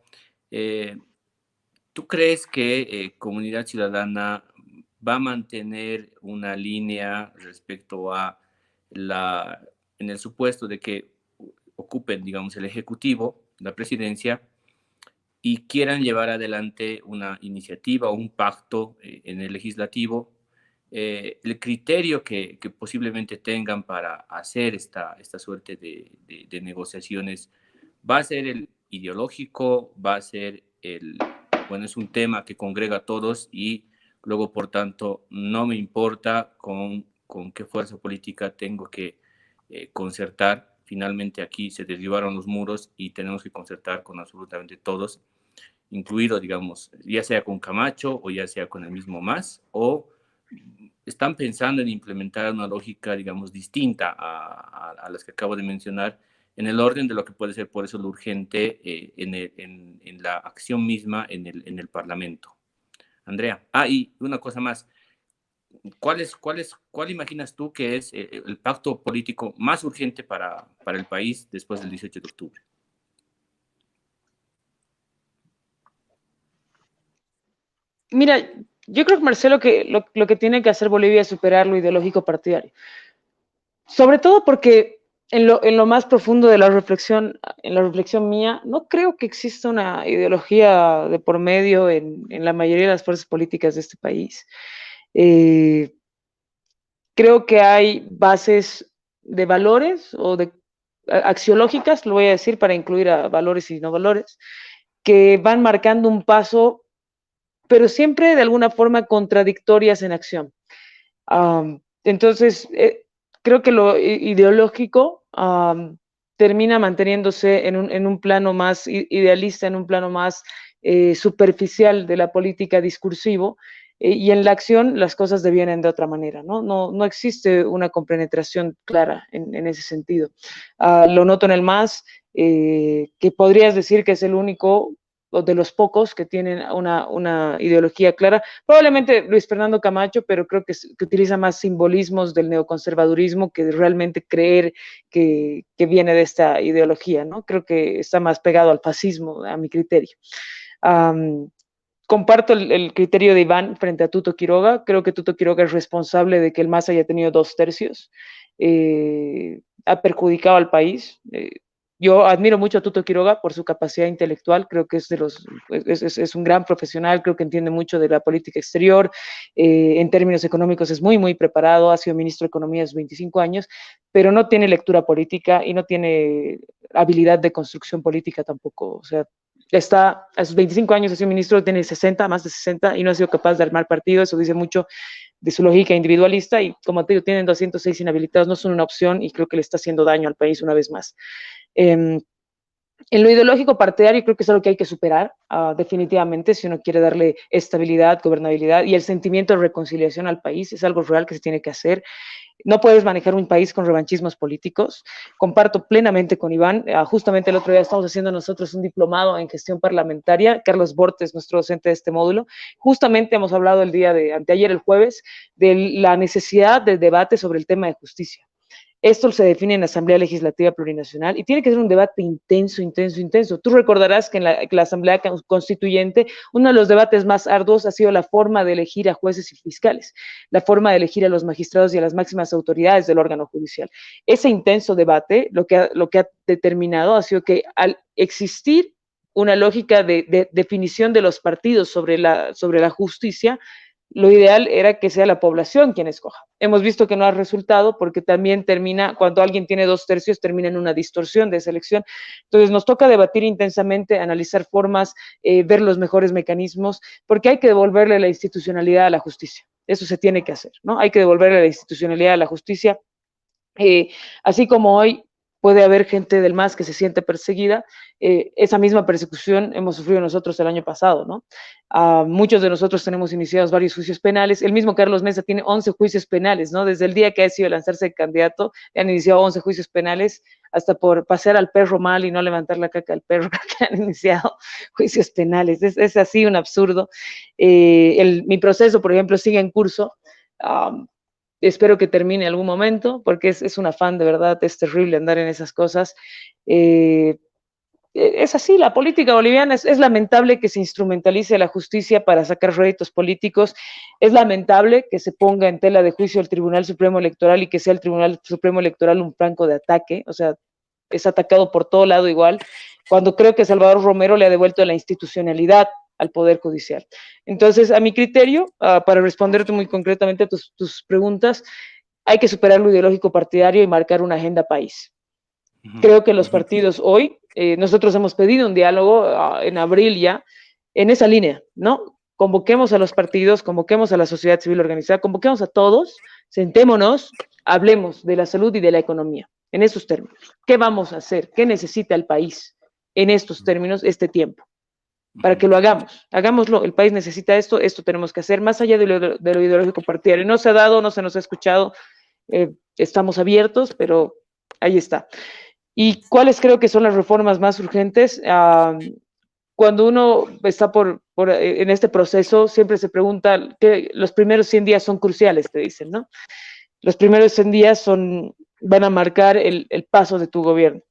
¿tú crees que Comunidad Ciudadana va a mantener una línea respecto a en el supuesto de que ocupen, digamos, el Ejecutivo, la presidencia, y quieran llevar adelante una iniciativa o un pacto en el Legislativo, el criterio que posiblemente tengan para hacer esta suerte de negociaciones va a ser el ideológico, va a ser bueno, es un tema que congrega a todos y luego, por tanto, no me importa con qué fuerza política tengo que concertar. Finalmente aquí se derribaron los muros y tenemos que concertar con absolutamente todos, incluido, digamos, ya sea con Camacho o ya sea con el mismo MAS, o están pensando en implementar una lógica, digamos, distinta a las que acabo de mencionar, en el orden de lo que puede ser por eso lo urgente en la acción misma en el Parlamento. Andrea, y una cosa más, ¿cuál imaginas tú que es el pacto político más urgente para el país después del 18 de octubre? Mira, yo creo, Marcelo, que lo que tiene que hacer Bolivia es superar lo ideológico partidario. Sobre todo porque en lo más profundo de la reflexión, en la reflexión mía, no creo que exista una ideología de por medio en la mayoría de las fuerzas políticas de este país. Eh, Creo que hay bases de valores o de axiológicas, lo voy a decir para incluir a valores y no valores, que van marcando un paso, pero siempre de alguna forma contradictorias en acción. Entonces, creo que lo ideológico termina manteniéndose en un plano más idealista, en un plano más superficial de la política discursivo, y en la acción las cosas devienen de otra manera, ¿no? No existe una compenetración clara en ese sentido. Lo noto en el MAS, que podrías decir que es el único o de los pocos que tienen una ideología clara. Probablemente Luis Fernando Camacho, pero creo que utiliza más simbolismos del neoconservadurismo que realmente creer que viene de esta ideología, ¿no? Creo que está más pegado al fascismo, a mi criterio. Comparto el criterio de Iván frente a Tuto Quiroga. Creo que Tuto Quiroga es responsable de que el MAS haya tenido 2/3. Ha perjudicado al país. Yo admiro mucho a Tuto Quiroga por su capacidad intelectual, creo que es un gran profesional, creo que entiende mucho de la política exterior, en términos económicos es muy, muy preparado, ha sido ministro de Economía hace 25 años, pero no tiene lectura política y no tiene habilidad de construcción política tampoco, o sea, está a sus 25 años, ha sido ministro, tiene 60, más de 60, y no ha sido capaz de armar partido, eso dice mucho de su lógica individualista, y como te digo, tienen 206 inhabilitados, no son una opción, y creo que le está haciendo daño al país una vez más. En lo ideológico partidario creo que es algo que hay que superar, definitivamente, si uno quiere darle estabilidad, gobernabilidad y el sentimiento de reconciliación al país, es algo real que se tiene que hacer. No puedes manejar un país con revanchismos políticos. Comparto plenamente con Iván. Justamente el otro día estamos haciendo nosotros un diplomado en gestión parlamentaria. Carlos Bortes, nuestro docente de este módulo. Justamente hemos hablado el día de anteayer, el jueves, de la necesidad de debate sobre el tema de justicia. Esto se define en la Asamblea Legislativa Plurinacional y tiene que ser un debate intenso, intenso, intenso. Tú recordarás que en la Asamblea Constituyente uno de los debates más arduos ha sido la forma de elegir a jueces y fiscales, la forma de elegir a los magistrados y a las máximas autoridades del órgano judicial. Ese intenso debate lo que ha determinado ha sido que al existir una lógica de definición de los partidos sobre la justicia, lo ideal era que sea la población quien escoja. Hemos visto que no ha resultado porque también termina, cuando alguien tiene 2/3, termina en una distorsión de esa elección. Entonces nos toca debatir intensamente, analizar formas, ver los mejores mecanismos, porque hay que devolverle la institucionalidad a la justicia. Eso se tiene que hacer, ¿no? Hay que devolverle la institucionalidad a la justicia. Así como hoy puede haber gente del MAS que se siente perseguida, esa misma persecución hemos sufrido nosotros el año pasado, ¿no? Muchos de nosotros tenemos iniciados varios juicios penales, el mismo Carlos Mesa tiene 11 juicios penales, ¿no? Desde el día que ha decidido lanzarse de candidato, han iniciado 11 juicios penales, hasta por pasear al perro mal y no levantar la caca al perro, que han iniciado juicios penales, es así un absurdo. Mi proceso, por ejemplo, sigue en curso, espero que termine algún momento, porque es un afán, de verdad, es terrible andar en esas cosas. Es así, la política boliviana, es lamentable que se instrumentalice la justicia para sacar réditos políticos, es lamentable que se ponga en tela de juicio el Tribunal Supremo Electoral y que sea el Tribunal Supremo Electoral un blanco de ataque, o sea, es atacado por todo lado igual, cuando creo que Salvador Romero le ha devuelto la institucionalidad al Poder Judicial. Entonces, a mi criterio, para responderte muy concretamente a tus preguntas, hay que superar lo ideológico partidario y marcar una agenda país. Creo que los partidos hoy, nosotros hemos pedido un diálogo en abril ya, en esa línea, ¿no? Convoquemos a los partidos, convoquemos a la sociedad civil organizada, convoquemos a todos, sentémonos, hablemos de la salud y de la economía, en esos términos. ¿Qué vamos a hacer? ¿Qué necesita el país en estos términos, este tiempo? Para que lo hagamos, hagámoslo, el país necesita esto, esto tenemos que hacer, más allá de lo ideológico partidario. No se ha dado, no se nos ha escuchado, estamos abiertos, pero ahí está. ¿Y cuáles creo que son las reformas más urgentes? Cuando uno está en este proceso, siempre se pregunta que los primeros 100 días son cruciales, te dicen, ¿no? Los primeros 100 días van a marcar el paso de tu gobierno,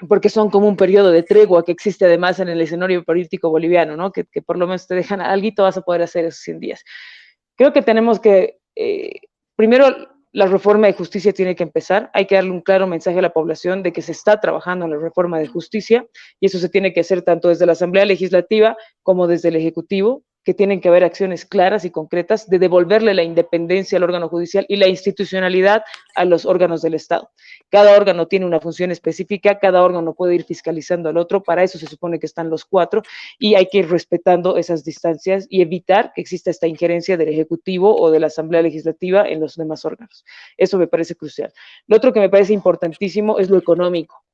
porque son como un periodo de tregua que existe además en el escenario político boliviano, ¿no? Que por lo menos te dejan algo, vas a poder hacer esos 100 días. Creo que tenemos que, primero, la reforma de justicia tiene que empezar, hay que darle un claro mensaje a la población de que se está trabajando en la reforma de justicia, y eso se tiene que hacer tanto desde la Asamblea Legislativa como desde el Ejecutivo, que tienen que haber acciones claras y concretas de devolverle la independencia al órgano judicial y la institucionalidad a los órganos del Estado. Cada órgano tiene una función específica, cada órgano puede ir fiscalizando al otro, para eso se supone que están los 4, y hay que ir respetando esas distancias y evitar que exista esta injerencia del Ejecutivo o de la Asamblea Legislativa en los demás órganos. Eso me parece crucial. Lo otro que me parece importantísimo es lo económico.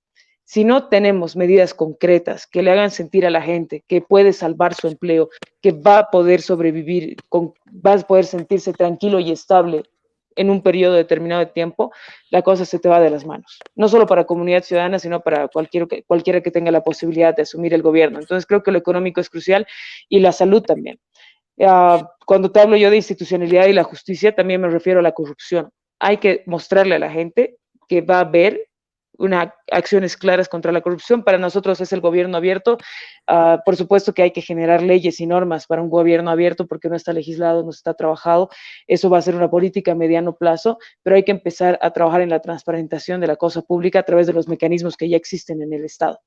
Si no tenemos medidas concretas que le hagan sentir a la gente que puede salvar su empleo, que va a poder sobrevivir, va a poder sentirse tranquilo y estable en un periodo determinado de tiempo, la cosa se te va de las manos. No solo para comunidad ciudadana, sino para cualquiera que tenga la posibilidad de asumir el gobierno. Entonces creo que lo económico es crucial y la salud también. Cuando te hablo yo de institucionalidad y la justicia, también me refiero a la corrupción. Hay que mostrarle a la gente que va a haber acciones claras contra la corrupción. Para nosotros es el gobierno abierto. Por supuesto que hay que generar leyes y normas para un gobierno abierto porque no está legislado, no está trabajado. Eso va a ser una política a mediano plazo, pero hay que empezar a trabajar en la transparentación de la cosa pública a través de los mecanismos que ya existen en el Estado,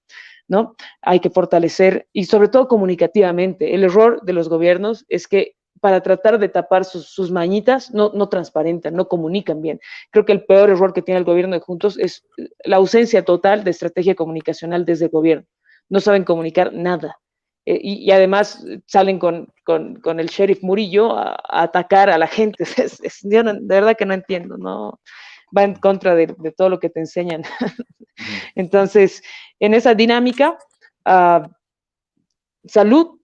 ¿no? Hay que fortalecer y sobre todo comunicativamente. El error de los gobiernos es que para tratar de tapar sus mañitas, no transparentan, no comunican bien. Creo que el peor error que tiene el gobierno de Juntos es la ausencia total de estrategia comunicacional desde el gobierno. No saben comunicar nada. Y además salen con el sheriff Murillo a atacar a la gente. Yo de verdad que no entiendo, no va en contra de todo lo que te enseñan. Entonces, en esa dinámica, salud,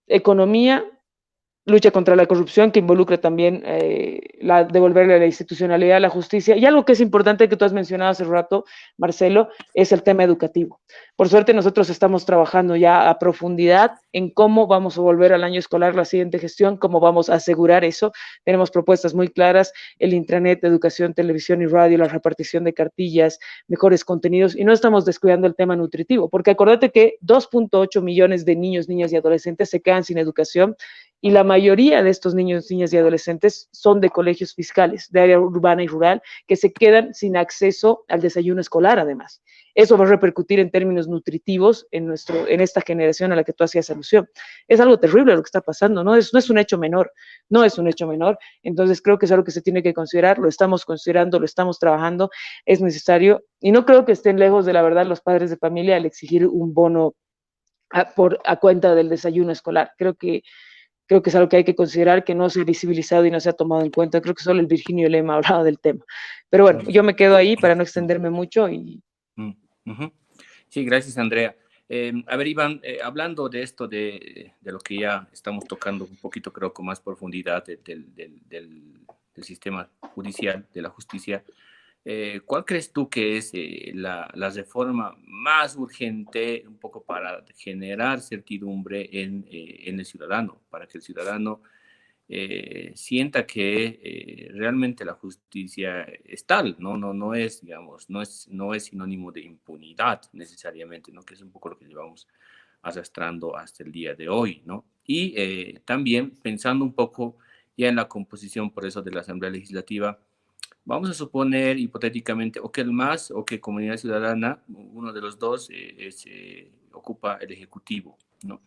economía, lucha contra la corrupción, que involucra también devolverle la institucionalidad a la justicia. Y algo que es importante que tú has mencionado hace rato, Marcelo, es el tema educativo. Por suerte nosotros estamos trabajando ya a profundidad en cómo vamos a volver al año escolar la siguiente gestión, cómo vamos a asegurar eso. Tenemos propuestas muy claras, el intranet de educación, televisión y radio, la repartición de cartillas, mejores contenidos, y no estamos descuidando el tema nutritivo, porque acuérdate que 2.8 millones de niños, niñas y adolescentes se quedan sin educación, y la mayoría de estos niños, niñas y adolescentes son de colegios fiscales, de área urbana y rural, que se quedan sin acceso al desayuno escolar, además. Eso va a repercutir en términos nutritivos en esta generación a la que tú hacías alusión. Es algo terrible lo que está pasando, no es un hecho menor, no es un hecho menor. Entonces creo que es algo que se tiene que considerar, lo estamos considerando, lo estamos trabajando, es necesario, y no creo que estén lejos de la verdad los padres de familia al exigir un bono a cuenta del desayuno escolar. Creo que es algo que hay que considerar, que no se ha visibilizado y no se ha tomado en cuenta. Creo que solo el Virginio Lema ha hablado del tema. Pero bueno, yo me quedo ahí para no extenderme mucho. Sí, gracias, Andrea. A ver, Iván, hablando de esto, de lo que ya estamos tocando un poquito, creo, con más profundidad del sistema judicial, de la justicia, ¿cuál crees tú que es la reforma más urgente un poco para generar certidumbre en el ciudadano, para que el ciudadano sienta que realmente la justicia es tal, no es, digamos, no es sinónimo de impunidad necesariamente, ¿no? Que es un poco lo que llevamos arrastrando hasta el día de hoy, ¿no? Y también pensando un poco ya en la composición, por eso, de la Asamblea Legislativa, vamos a suponer hipotéticamente o que el MAS o que Comunidad Ciudadana, uno de los dos, ocupa el Ejecutivo, ¿no?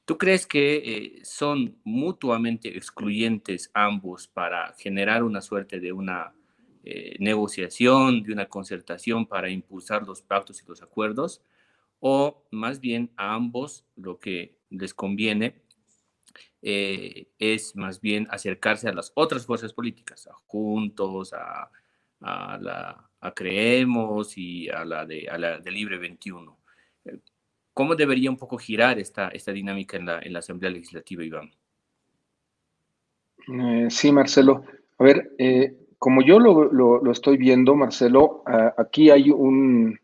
¿Tú crees que son mutuamente excluyentes ambos para generar una suerte de una negociación, de una concertación para impulsar los pactos y los acuerdos? ¿O más bien a ambos lo que les conviene es más bien acercarse a las otras fuerzas políticas, a Juntos, a Creemos y a la de Libre 21? ¿Cómo debería un poco girar esta dinámica en la Asamblea Legislativa, Iván? Sí, Marcelo. A ver, como yo lo estoy viendo, Marcelo, aquí hay un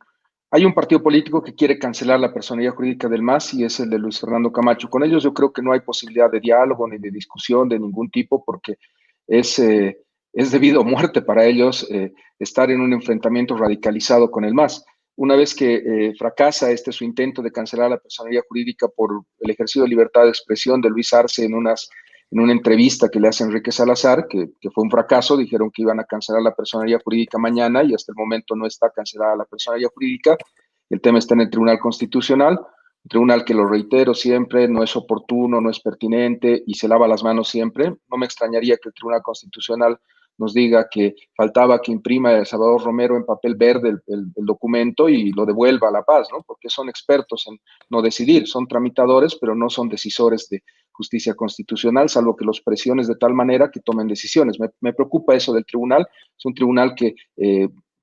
partido político que quiere cancelar la personería jurídica del MAS y es el de Luis Fernando Camacho. Con ellos yo creo que no hay posibilidad de diálogo ni de discusión de ningún tipo porque es debido a muerte para ellos estar en un enfrentamiento radicalizado con el MAS. Una vez que fracasa su intento de cancelar la personería jurídica por el ejercicio de libertad de expresión de Luis Arce en una entrevista que le hace Enrique Salazar, que fue un fracaso, dijeron que iban a cancelar la personería jurídica mañana y hasta el momento no está cancelada la personería jurídica. El tema está en el Tribunal Constitucional, un tribunal que, lo reitero siempre, no es oportuno, no es pertinente y se lava las manos siempre. No me extrañaría que el Tribunal Constitucional nos diga que faltaba que imprima el Salvador Romero en papel verde el documento y lo devuelva a La Paz, ¿no? Porque son expertos en no decidir, son tramitadores, pero no son decisores de justicia constitucional, salvo que los presiones de tal manera que tomen decisiones. Me preocupa eso del tribunal. Es un tribunal que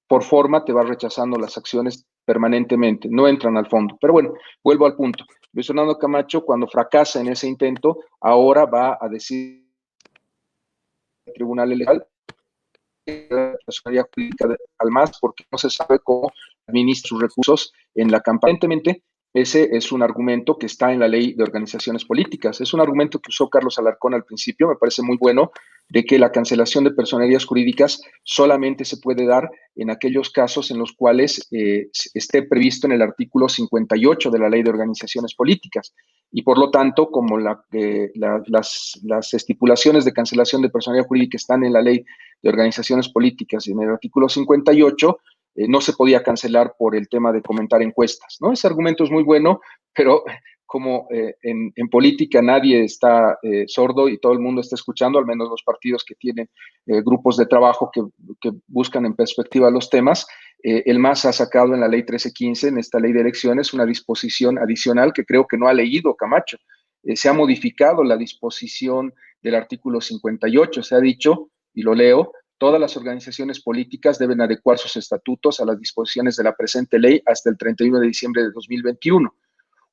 por forma te va rechazando las acciones permanentemente, no entran al fondo. Pero bueno, vuelvo al punto. Luis Fernando Camacho, cuando fracasa en ese intento, ahora va a decir el tribunal legal la personalidad jurídica al MAS porque no se sabe cómo administra sus recursos en la campaña. Evidentemente, ese es un argumento que está en la ley de organizaciones políticas. Es un argumento que usó Carlos Alarcón al principio, me parece muy bueno, de que la cancelación de personalidades jurídicas solamente se puede dar en aquellos casos en los cuales esté previsto en el artículo 58 de la ley de organizaciones políticas. Y por lo tanto, como las estipulaciones de cancelación de personalidad jurídica están en la ley de organizaciones políticas y en el artículo 58, no se podía cancelar por el tema de comentar encuestas, ¿no? Ese argumento es muy bueno, pero como en política nadie está sordo y todo el mundo está escuchando, al menos los partidos que tienen grupos de trabajo que buscan en perspectiva los temas, el MAS ha sacado en la ley 1315, en esta ley de elecciones, una disposición adicional que creo que no ha leído Camacho. Se ha modificado la disposición del artículo 58, se ha dicho, y lo leo, todas las organizaciones políticas deben adecuar sus estatutos a las disposiciones de la presente ley hasta el 31 de diciembre de 2021.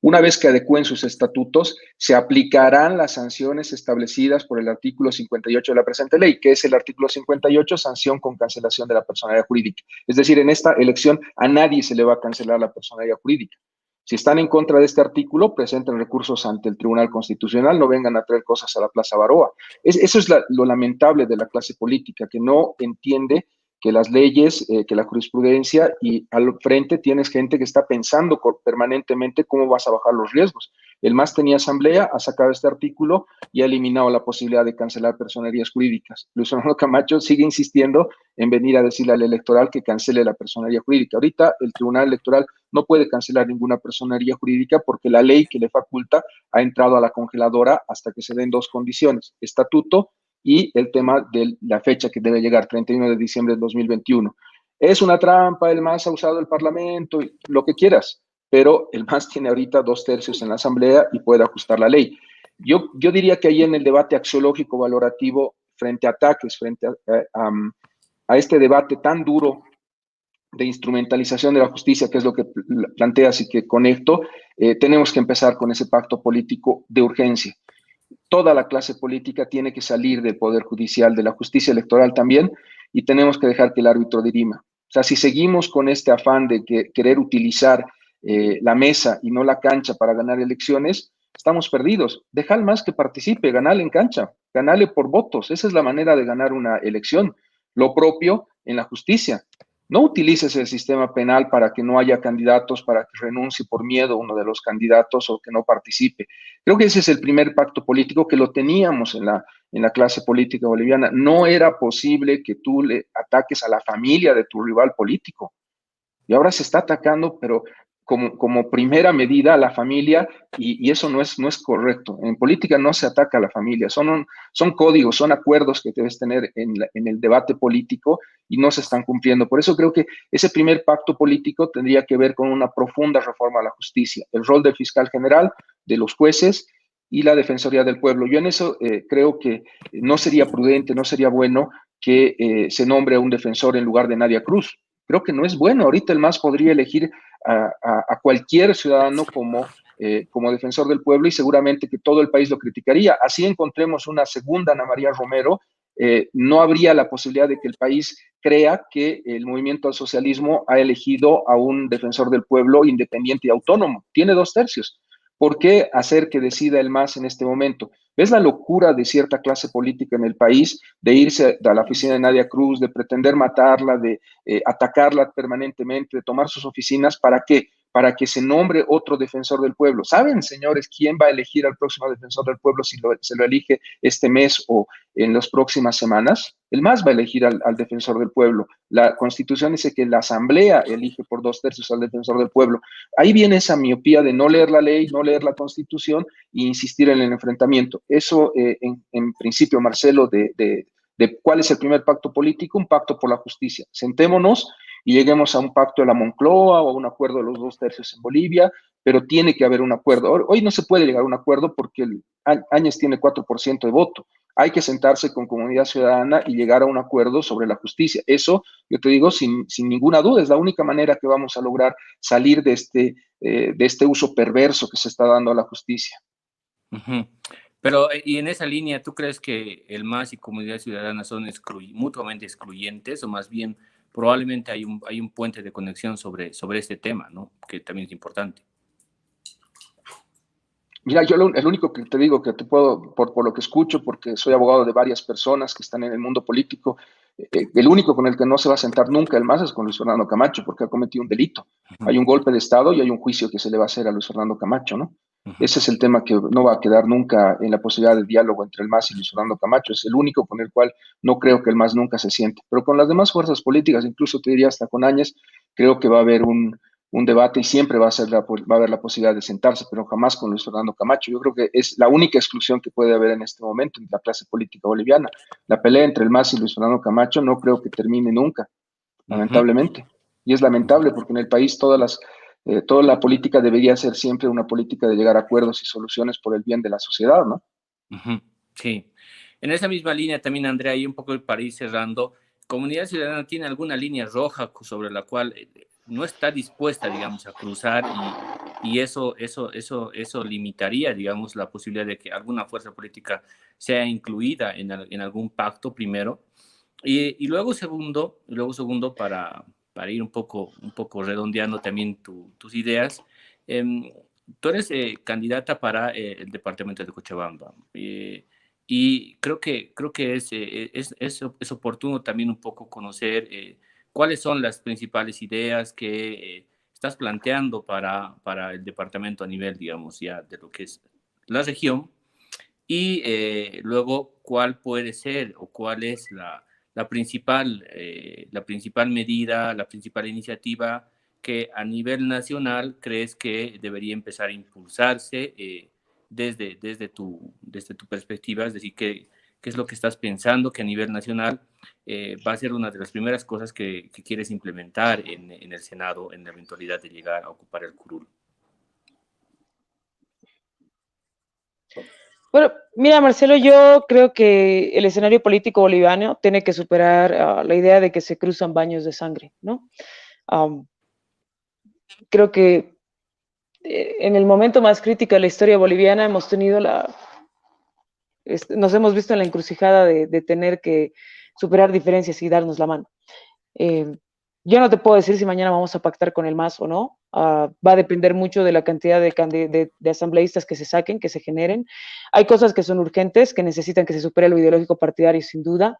Una vez que adecúen sus estatutos, se aplicarán las sanciones establecidas por el artículo 58 de la presente ley, que es el artículo 58, sanción con cancelación de la personalidad jurídica. Es decir, en esta elección a nadie se le va a cancelar la personalidad jurídica. Si están en contra de este artículo, presenten recursos ante el Tribunal Constitucional, no vengan a traer cosas a la Plaza Baroa. Eso es lo lamentable de la clase política, que no entiende que las leyes, que la jurisprudencia, y al frente tienes gente que está pensando permanentemente cómo vas a bajar los riesgos. El MAS tenía asamblea, ha sacado este artículo y ha eliminado la posibilidad de cancelar personerías jurídicas. Luis Fernando Camacho sigue insistiendo en venir a decirle al electoral que cancele la personería jurídica. Ahorita el Tribunal Electoral no puede cancelar ninguna personería jurídica porque la ley que le faculta ha entrado a la congeladora hasta que se den dos condiciones: estatuto y el tema de la fecha que debe llegar, 31 de diciembre de 2021. Es una trampa, el MAS ha usado el Parlamento, lo que quieras, pero el MAS tiene ahorita 2/3 en la Asamblea y puede ajustar la ley. Yo diría que ahí en el debate axiológico valorativo, frente a ataques, frente a este debate tan duro de instrumentalización de la justicia, que es lo que planteas y que conecto, tenemos que empezar con ese pacto político de urgencia. Toda la clase política tiene que salir del poder judicial, de la justicia electoral también, y tenemos que dejar que el árbitro dirima. O sea, si seguimos con este afán de querer utilizar la mesa y no la cancha para ganar elecciones, estamos perdidos. Deja al MAS que participe, ganale en cancha, ganale por votos. Esa es la manera de ganar una elección. Lo propio en la justicia. No utilices el sistema penal para que no haya candidatos, para que renuncie por miedo uno de los candidatos o que no participe. Creo que ese es el primer pacto político que lo teníamos en la clase política boliviana. No era posible que tú le ataques a la familia de tu rival político. Y ahora se está atacando, pero como primera medida a la familia, y eso no es correcto. En política no se ataca a la familia, son códigos, son acuerdos que debes tener en el debate político y no se están cumpliendo. Por eso creo que ese primer pacto político tendría que ver con una profunda reforma a la justicia, el rol del fiscal general, de los jueces y la Defensoría del Pueblo. Yo en eso creo que no sería prudente, no sería bueno que se nombre a un defensor en lugar de Nadia Cruz. Creo que no es bueno. Ahorita el MAS podría elegir a cualquier ciudadano como defensor del pueblo y seguramente que todo el país lo criticaría. Así encontremos una segunda Ana María Romero, no habría la posibilidad de que el país crea que el movimiento al socialismo ha elegido a un defensor del pueblo independiente y autónomo. Tiene 2/3. ¿Por qué hacer que decida el MAS en este momento? ¿Ves la locura de cierta clase política en el país de irse a la oficina de Nadia Cruz, de pretender matarla, de atacarla permanentemente, de tomar sus oficinas? ¿Para qué? Para que se nombre otro defensor del pueblo. ¿Saben, señores, quién va a elegir al próximo defensor del pueblo si se lo elige este mes o en las próximas semanas? El MAS va a elegir al defensor del pueblo. La Constitución dice que la Asamblea elige por 2/3 al defensor del pueblo. Ahí viene esa miopía de no leer la ley, no leer la Constitución e insistir en el enfrentamiento. Eso, en principio, Marcelo, de cuál es el primer pacto político, un pacto por la justicia. Sentémonos y lleguemos a un pacto de la Moncloa o a un acuerdo de los 2/3 en Bolivia, pero tiene que haber un acuerdo. Hoy no se puede llegar a un acuerdo porque Áñez tiene 4% de voto. Hay que sentarse con comunidad ciudadana y llegar a un acuerdo sobre la justicia. Eso, yo te digo, sin ninguna duda, es la única manera que vamos a lograr salir de este uso perverso que se está dando a la justicia. Uh-huh. Pero, y en esa línea, ¿tú crees que el MAS y comunidad ciudadana son mutuamente excluyentes o más bien probablemente hay un puente de conexión sobre este tema, ¿no? Que también es importante. Mira, yo el único que te digo que te puedo, por lo que escucho, porque soy abogado de varias personas que están en el mundo político, el único con el que no se va a sentar nunca el MAS es con Luis Fernando Camacho, porque ha cometido un delito. Uh-huh. Hay un golpe de Estado y hay un juicio que se le va a hacer a Luis Fernando Camacho, ¿no? Uh-huh. Ese es el tema que no va a quedar nunca en la posibilidad de diálogo entre el MAS y Luis Fernando Camacho. Es el único con el cual no creo que el MAS nunca se siente. Pero con las demás fuerzas políticas, incluso te diría hasta con Áñez, creo que va a haber un debate y siempre va a haber la posibilidad de sentarse, pero jamás con Luis Fernando Camacho. Yo creo que es la única exclusión que puede haber en este momento en la clase política boliviana. La pelea entre el MAS y Luis Fernando Camacho no creo que termine nunca, lamentablemente. Uh-huh. Y es lamentable porque en el país toda la política debería ser siempre una política de llegar a acuerdos y soluciones por el bien de la sociedad, ¿no? Uh-huh. Sí. En esa misma línea también, Andrea, ahí un poco para ir cerrando, ¿Comunidad Ciudadana tiene alguna línea roja sobre la cual no está dispuesta, digamos, a cruzar y eso limitaría, digamos, la posibilidad de que alguna fuerza política sea incluida en algún pacto primero? Y luego segundo, para ir un poco redondeando también tus ideas, tú eres candidata para el departamento de Cochabamba. Y creo que es oportuno también un poco conocer cuáles son las principales ideas que estás planteando para el departamento a nivel, digamos, ya de lo que es la región, y luego cuál puede ser o cuál es la principal medida, la principal iniciativa que a nivel nacional crees que debería empezar a impulsarse desde tu perspectiva, es decir, qué es lo que estás pensando que a nivel nacional va a ser una de las primeras cosas que quieres implementar en el Senado en la eventualidad de llegar a ocupar el curul. Bueno, mira, Marcelo, yo creo que el escenario político boliviano tiene que superar la idea de que se cruzan baños de sangre, ¿no? Um, Creo que en el momento más crítico de la historia boliviana hemos tenido nos hemos visto en la encrucijada de tener que superar diferencias y darnos la mano. Eh, yo no te puedo decir si mañana vamos a pactar con el MAS o no. Va a depender mucho de la cantidad de asambleístas que se saquen, que se generen. Hay cosas que son urgentes, que necesitan que se supere lo ideológico partidario, sin duda.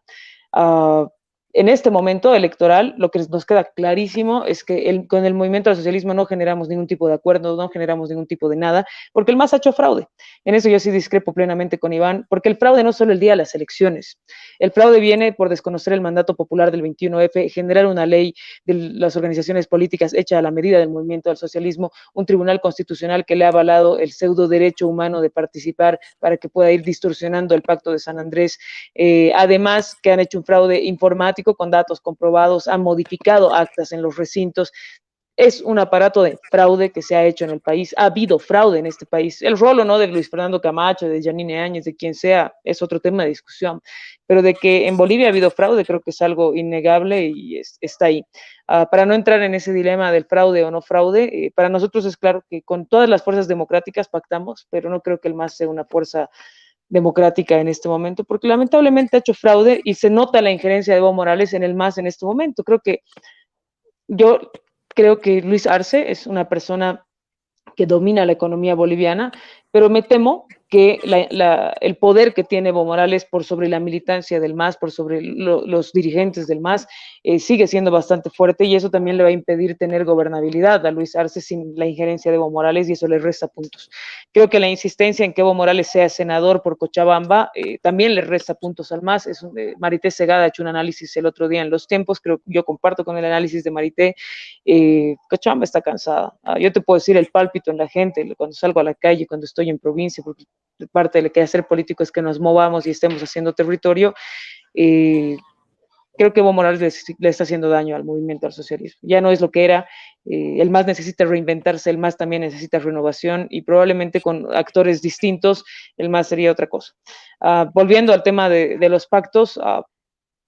En este momento electoral, lo que nos queda clarísimo es que con el movimiento al socialismo no generamos ningún tipo de acuerdo, no generamos ningún tipo de nada, porque el MAS ha hecho fraude. En eso yo sí discrepo plenamente con Iván, porque el fraude no solo el día de las elecciones. El fraude viene por desconocer el mandato popular del 21F, generar una ley de las organizaciones políticas hecha a la medida del movimiento al socialismo, un tribunal constitucional que le ha avalado el pseudo derecho humano de participar para que pueda ir distorsionando el Pacto de San Andrés. Además, que han hecho un fraude informático con datos comprobados, han modificado actas en los recintos. Es un aparato de fraude que se ha hecho en el país. Ha habido fraude en este país. El rol o no de Luis Fernando Camacho, de Yanine Áñez, de quien sea, es otro tema de discusión. Pero de que en Bolivia ha habido fraude, creo que es algo innegable y está ahí. Para no entrar en ese dilema del fraude o no fraude, para nosotros es claro que con todas las fuerzas democráticas pactamos, pero no creo que el MAS sea una fuerza democrática en este momento, porque lamentablemente ha hecho fraude y se nota la injerencia de Evo Morales en el MAS en este momento. Yo creo que Luis Arce es una persona que domina la economía boliviana, pero me temo que el poder que tiene Evo Morales por sobre la militancia del MAS, por sobre los dirigentes del MAS, sigue siendo bastante fuerte y eso también le va a impedir tener gobernabilidad a Luis Arce sin la injerencia de Evo Morales y eso le resta puntos. Creo que la insistencia en que Evo Morales sea senador por Cochabamba también le resta puntos al MAS. Marité Segada ha hecho un análisis el otro día en Los Tiempos, creo yo comparto con el análisis de Marité. Cochabamba está cansada. Yo te puedo decir el pálpito en la gente cuando salgo a la calle, cuando estoy en provincia, porque parte de lo que hacer político es que nos movamos y estemos haciendo territorio. Creo que Evo Morales le está haciendo daño al movimiento al socialismo. Ya no es lo que era. El MAS necesita reinventarse, el MAS también necesita renovación y probablemente con actores distintos el MAS sería otra cosa. Volviendo al tema de los pactos,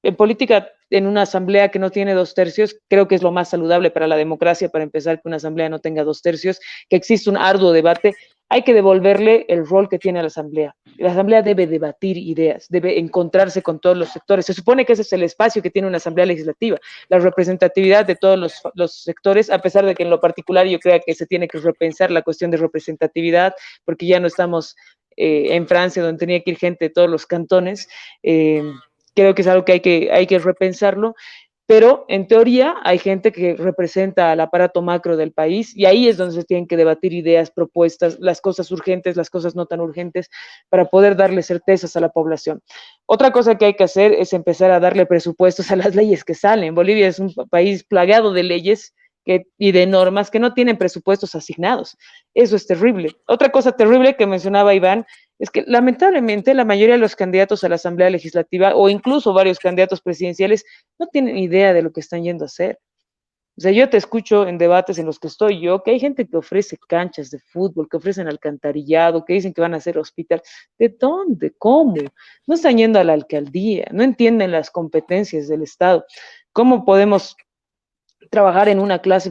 en política, en una asamblea que no tiene 2/3, creo que es lo más saludable para la democracia, para empezar, que una asamblea no tenga 2/3, que existe un arduo debate. Hay que devolverle el rol que tiene la asamblea. La asamblea debe debatir ideas, debe encontrarse con todos los sectores. Se supone que ese es el espacio que tiene una asamblea legislativa, la representatividad de todos los sectores, a pesar de que en lo particular yo creo que se tiene que repensar la cuestión de representatividad, porque ya no estamos en Francia, donde tenía que ir gente de todos los cantones. Creo que es algo que hay que repensarlo, pero en teoría hay gente que representa al aparato macro del país y ahí es donde se tienen que debatir ideas, propuestas, las cosas urgentes, las cosas no tan urgentes, para poder darle certezas a la población. Otra cosa que hay que hacer es empezar a darle presupuestos a las leyes que salen. Bolivia es un país plagado de leyes y de normas que no tienen presupuestos asignados. Eso es terrible. Otra cosa terrible que mencionaba Iván es que lamentablemente la mayoría de los candidatos a la Asamblea Legislativa o incluso varios candidatos presidenciales no tienen idea de lo que están yendo a hacer. O sea, yo te escucho en debates en los que estoy yo, que hay gente que ofrece canchas de fútbol, que ofrecen alcantarillado, que dicen que van a hacer hospital. ¿De dónde? ¿Cómo? No están yendo a la alcaldía, no entienden las competencias del Estado. ¿Cómo podemos trabajar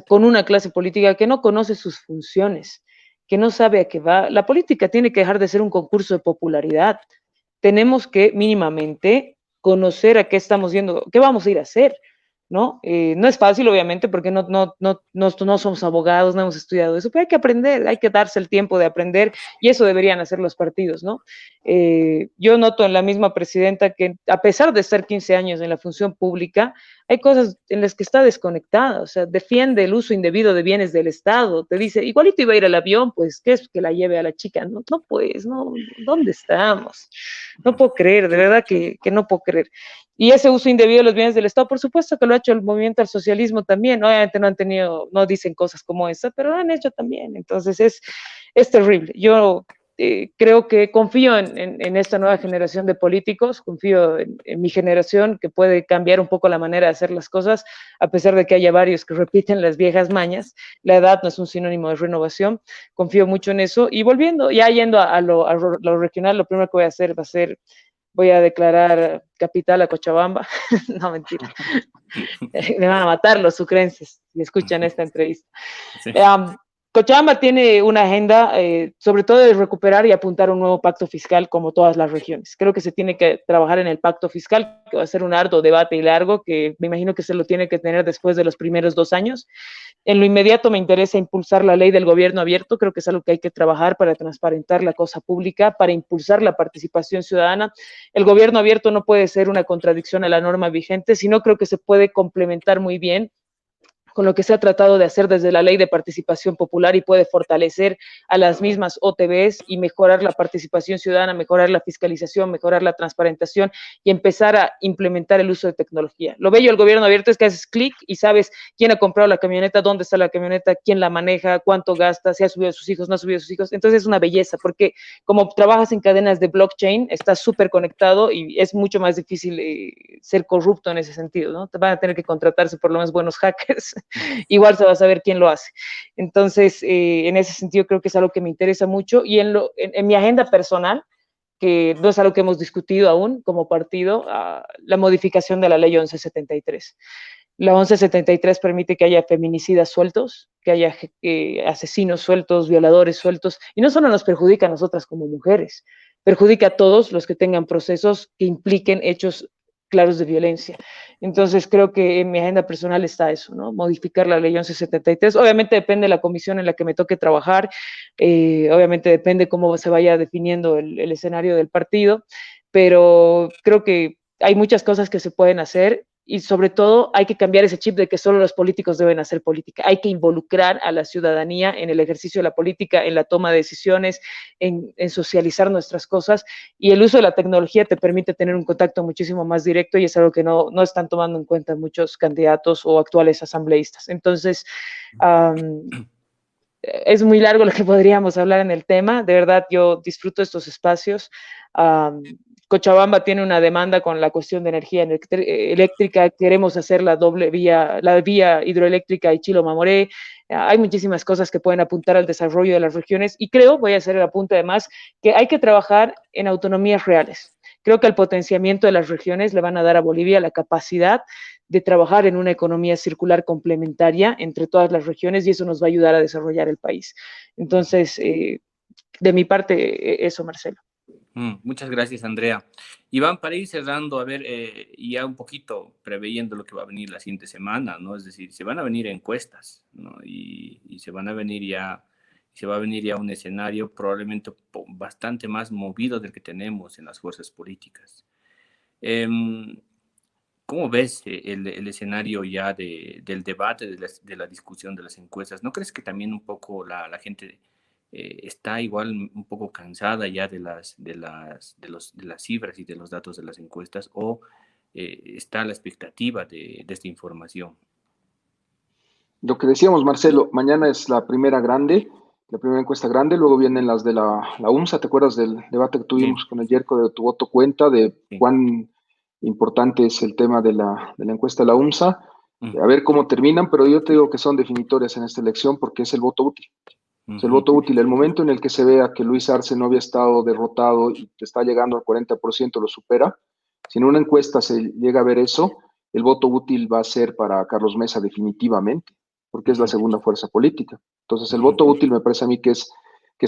con una clase política que no conoce sus funciones, que no sabe a qué va? La política tiene que dejar de ser un concurso de popularidad. Tenemos que mínimamente conocer a qué estamos yendo, qué vamos a ir a hacer, ¿no? No es fácil, obviamente, porque no somos abogados, no hemos estudiado eso, pero hay que aprender, hay que darse el tiempo de aprender y eso deberían hacer los partidos, ¿no? Yo noto en la misma presidenta que a pesar de estar 15 años en la función pública, hay cosas en las que está desconectada, o sea, defiende el uso indebido de bienes del Estado, te dice, igualito iba a ir al avión, pues, ¿qué es que la lleve a la chica? No, no pues, no, ¿dónde estamos? No puedo creer, de verdad que no puedo creer. Y ese uso indebido de los bienes del Estado, por supuesto que lo ha hecho el movimiento al socialismo también, obviamente no han tenido, no dicen cosas como esa, pero lo han hecho también, entonces es terrible. Yo creo que confío en esta nueva generación de políticos, confío en mi generación que puede cambiar un poco la manera de hacer las cosas, a pesar de que haya varios que repiten las viejas mañas. La edad no es un sinónimo de renovación, confío mucho en eso. Y volviendo, ya yendo a lo regional, lo primero que voy a hacer va a ser, voy a declarar capital a Cochabamba. No, mentira. Me van a matar los sucrenses si escuchan esta entrevista. Sí. Cochabamba tiene una agenda, sobre todo de recuperar y apuntar a un nuevo pacto fiscal como todas las regiones. Creo que se tiene que trabajar en el pacto fiscal, que va a ser un arduo debate y largo, que me imagino que se lo tiene que tener después de los primeros 2 años. En lo inmediato me interesa impulsar la ley del gobierno abierto, creo que es algo que hay que trabajar para transparentar la cosa pública, para impulsar la participación ciudadana. El gobierno abierto no puede ser una contradicción a la norma vigente, sino creo que se puede complementar muy bien con lo que se ha tratado de hacer desde la ley de participación popular y puede fortalecer a las mismas OTBs y mejorar la participación ciudadana, mejorar la fiscalización, mejorar la transparentación y empezar a implementar el uso de tecnología. Lo bello del gobierno abierto es que haces clic y sabes quién ha comprado la camioneta, dónde está la camioneta, quién la maneja, cuánto gasta, si ha subido a sus hijos, no ha subido a sus hijos. Entonces es una belleza porque como trabajas en cadenas de blockchain, estás súper conectado y es mucho más difícil ser corrupto en ese sentido, ¿no? Te van a tener que contratarse por lo menos buenos hackers. Igual se va a saber quién lo hace. Entonces, en ese sentido creo que es algo que me interesa mucho y en mi agenda personal, que no es algo que hemos discutido aún como partido, la modificación de la ley 1173. La 1173 permite que haya feminicidas sueltos, que haya asesinos sueltos, violadores sueltos, y no solo nos perjudica a nosotras como mujeres, perjudica a todos los que tengan procesos que impliquen hechos claros de violencia. Entonces creo que en mi agenda personal está eso, ¿no? Modificar la ley 1173. Obviamente depende de la comisión en la que me toque trabajar, obviamente depende cómo se vaya definiendo el escenario del partido, pero creo que hay muchas cosas que se pueden hacer y sobre todo hay que cambiar ese chip de que solo los políticos deben hacer política. Hay que involucrar a la ciudadanía en el ejercicio de la política, en la toma de decisiones, en socializar nuestras cosas y el uso de la tecnología te permite tener un contacto muchísimo más directo y es algo que no están tomando en cuenta muchos candidatos o actuales asambleístas. Entonces, es muy largo lo que podríamos hablar en el tema. De verdad, yo disfruto estos espacios. Cochabamba tiene una demanda con la cuestión de energía eléctrica. Queremos hacer la vía hidroeléctrica Ichilo-Mamoré. Hay muchísimas cosas que pueden apuntar al desarrollo de las regiones y creo, voy a hacer el apunte además, que hay que trabajar en autonomías reales. Creo que el potenciamiento de las regiones le van a dar a Bolivia la capacidad de trabajar en una economía circular complementaria entre todas las regiones y eso nos va a ayudar a desarrollar el país. Entonces, de mi parte, eso, Marcelo. Muchas gracias, Andrea. Iván, para ir cerrando, a ver, ya un poquito preveyendo lo que va a venir la siguiente semana, ¿no? Es decir, se van a venir encuestas, ¿no? Y se van a venir ya, se va a venir ya un escenario probablemente bastante más movido del que tenemos en las fuerzas políticas. ¿Cómo ves el escenario ya del debate, de la discusión de las encuestas? ¿No crees que también un poco la gente está igual un poco cansada ya de las cifras y de los datos de las encuestas o está a la expectativa de esta información? Lo que decíamos, Marcelo, mañana es la primera encuesta grande, luego vienen las de la UMSA. ¿Te acuerdas del debate que tuvimos con el Yerko de Tu Voto Cuenta, de cuán importante es el tema de la encuesta de la UMSA? A ver cómo terminan, pero yo te digo que son definitorias en esta elección porque es el voto útil. Es el voto útil. El momento en el que se vea que Luis Arce no había estado derrotado y que está llegando al 40%, lo supera. Si en una encuesta se llega a ver eso, el voto útil va a ser para Carlos Mesa definitivamente, porque es la segunda fuerza política. Entonces, el voto útil me parece a mí que es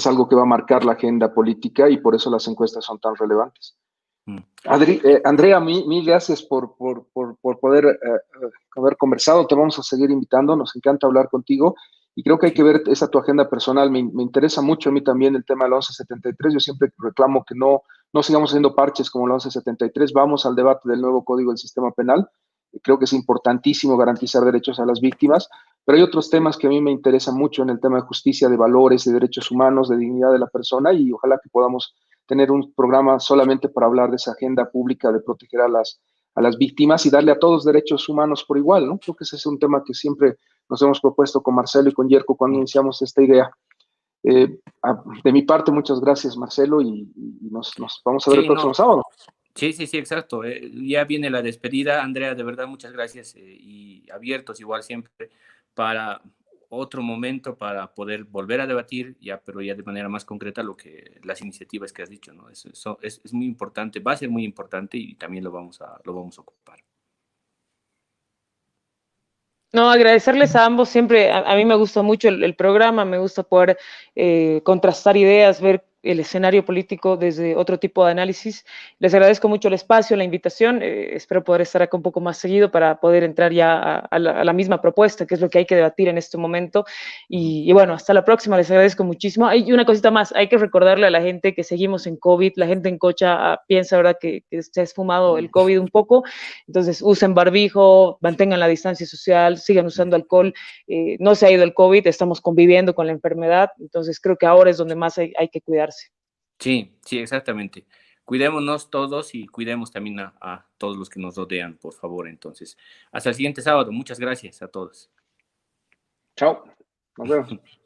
algo que va a marcar la agenda política y por eso las encuestas son tan relevantes. Andrea, mil gracias por poder haber conversado. Te vamos a seguir invitando. Nos encanta hablar contigo. Y creo que hay que ver esa tu agenda personal. Me interesa mucho a mí también el tema del 1173. Yo siempre reclamo que no no sigamos haciendo parches como el 1173, vamos al debate del nuevo Código del Sistema Penal. Creo que es importantísimo garantizar derechos a las víctimas, pero hay otros temas que a mí me interesan mucho en el tema de justicia, de valores, de derechos humanos, de dignidad de la persona, y ojalá que podamos tener un programa solamente para hablar de esa agenda pública de proteger a las víctimas y darle a todos derechos humanos por igual, ¿no? Creo que ese es un tema que siempre nos hemos propuesto con Marcelo y con Yerko cuando iniciamos esta idea. De mi parte, muchas gracias, Marcelo, y nos vamos a ver el próximo sábado. Sí, exacto. Ya viene la despedida. Andrea, de verdad, muchas gracias y abiertos igual siempre para otro momento, para poder volver a debatir, pero ya de manera más concreta las iniciativas que has dicho, ¿no? Eso es muy importante, va a ser muy importante y también lo vamos a ocupar. No, agradecerles a ambos. Siempre a mí me gusta mucho el programa, me gusta poder contrastar ideas, ver el escenario político desde otro tipo de análisis. Les agradezco mucho el espacio, la invitación. Espero poder estar acá un poco más seguido para poder entrar ya a la misma propuesta, que es lo que hay que debatir en este momento. Y bueno, hasta la próxima. Les agradezco muchísimo. Hay una cosita más. Hay que recordarle a la gente que seguimos en COVID. La gente en Cocha piensa, ¿verdad?, que se ha esfumado el COVID un poco. Entonces, usen barbijo, mantengan la distancia social, sigan usando alcohol. No se ha ido el COVID, estamos conviviendo con la enfermedad. Entonces, creo que ahora es donde más hay que cuidarse. Sí, exactamente. Cuidémonos todos y cuidemos también a todos los que nos rodean, por favor. Entonces, hasta el siguiente sábado. Muchas gracias a todos. Chao. Nos vemos.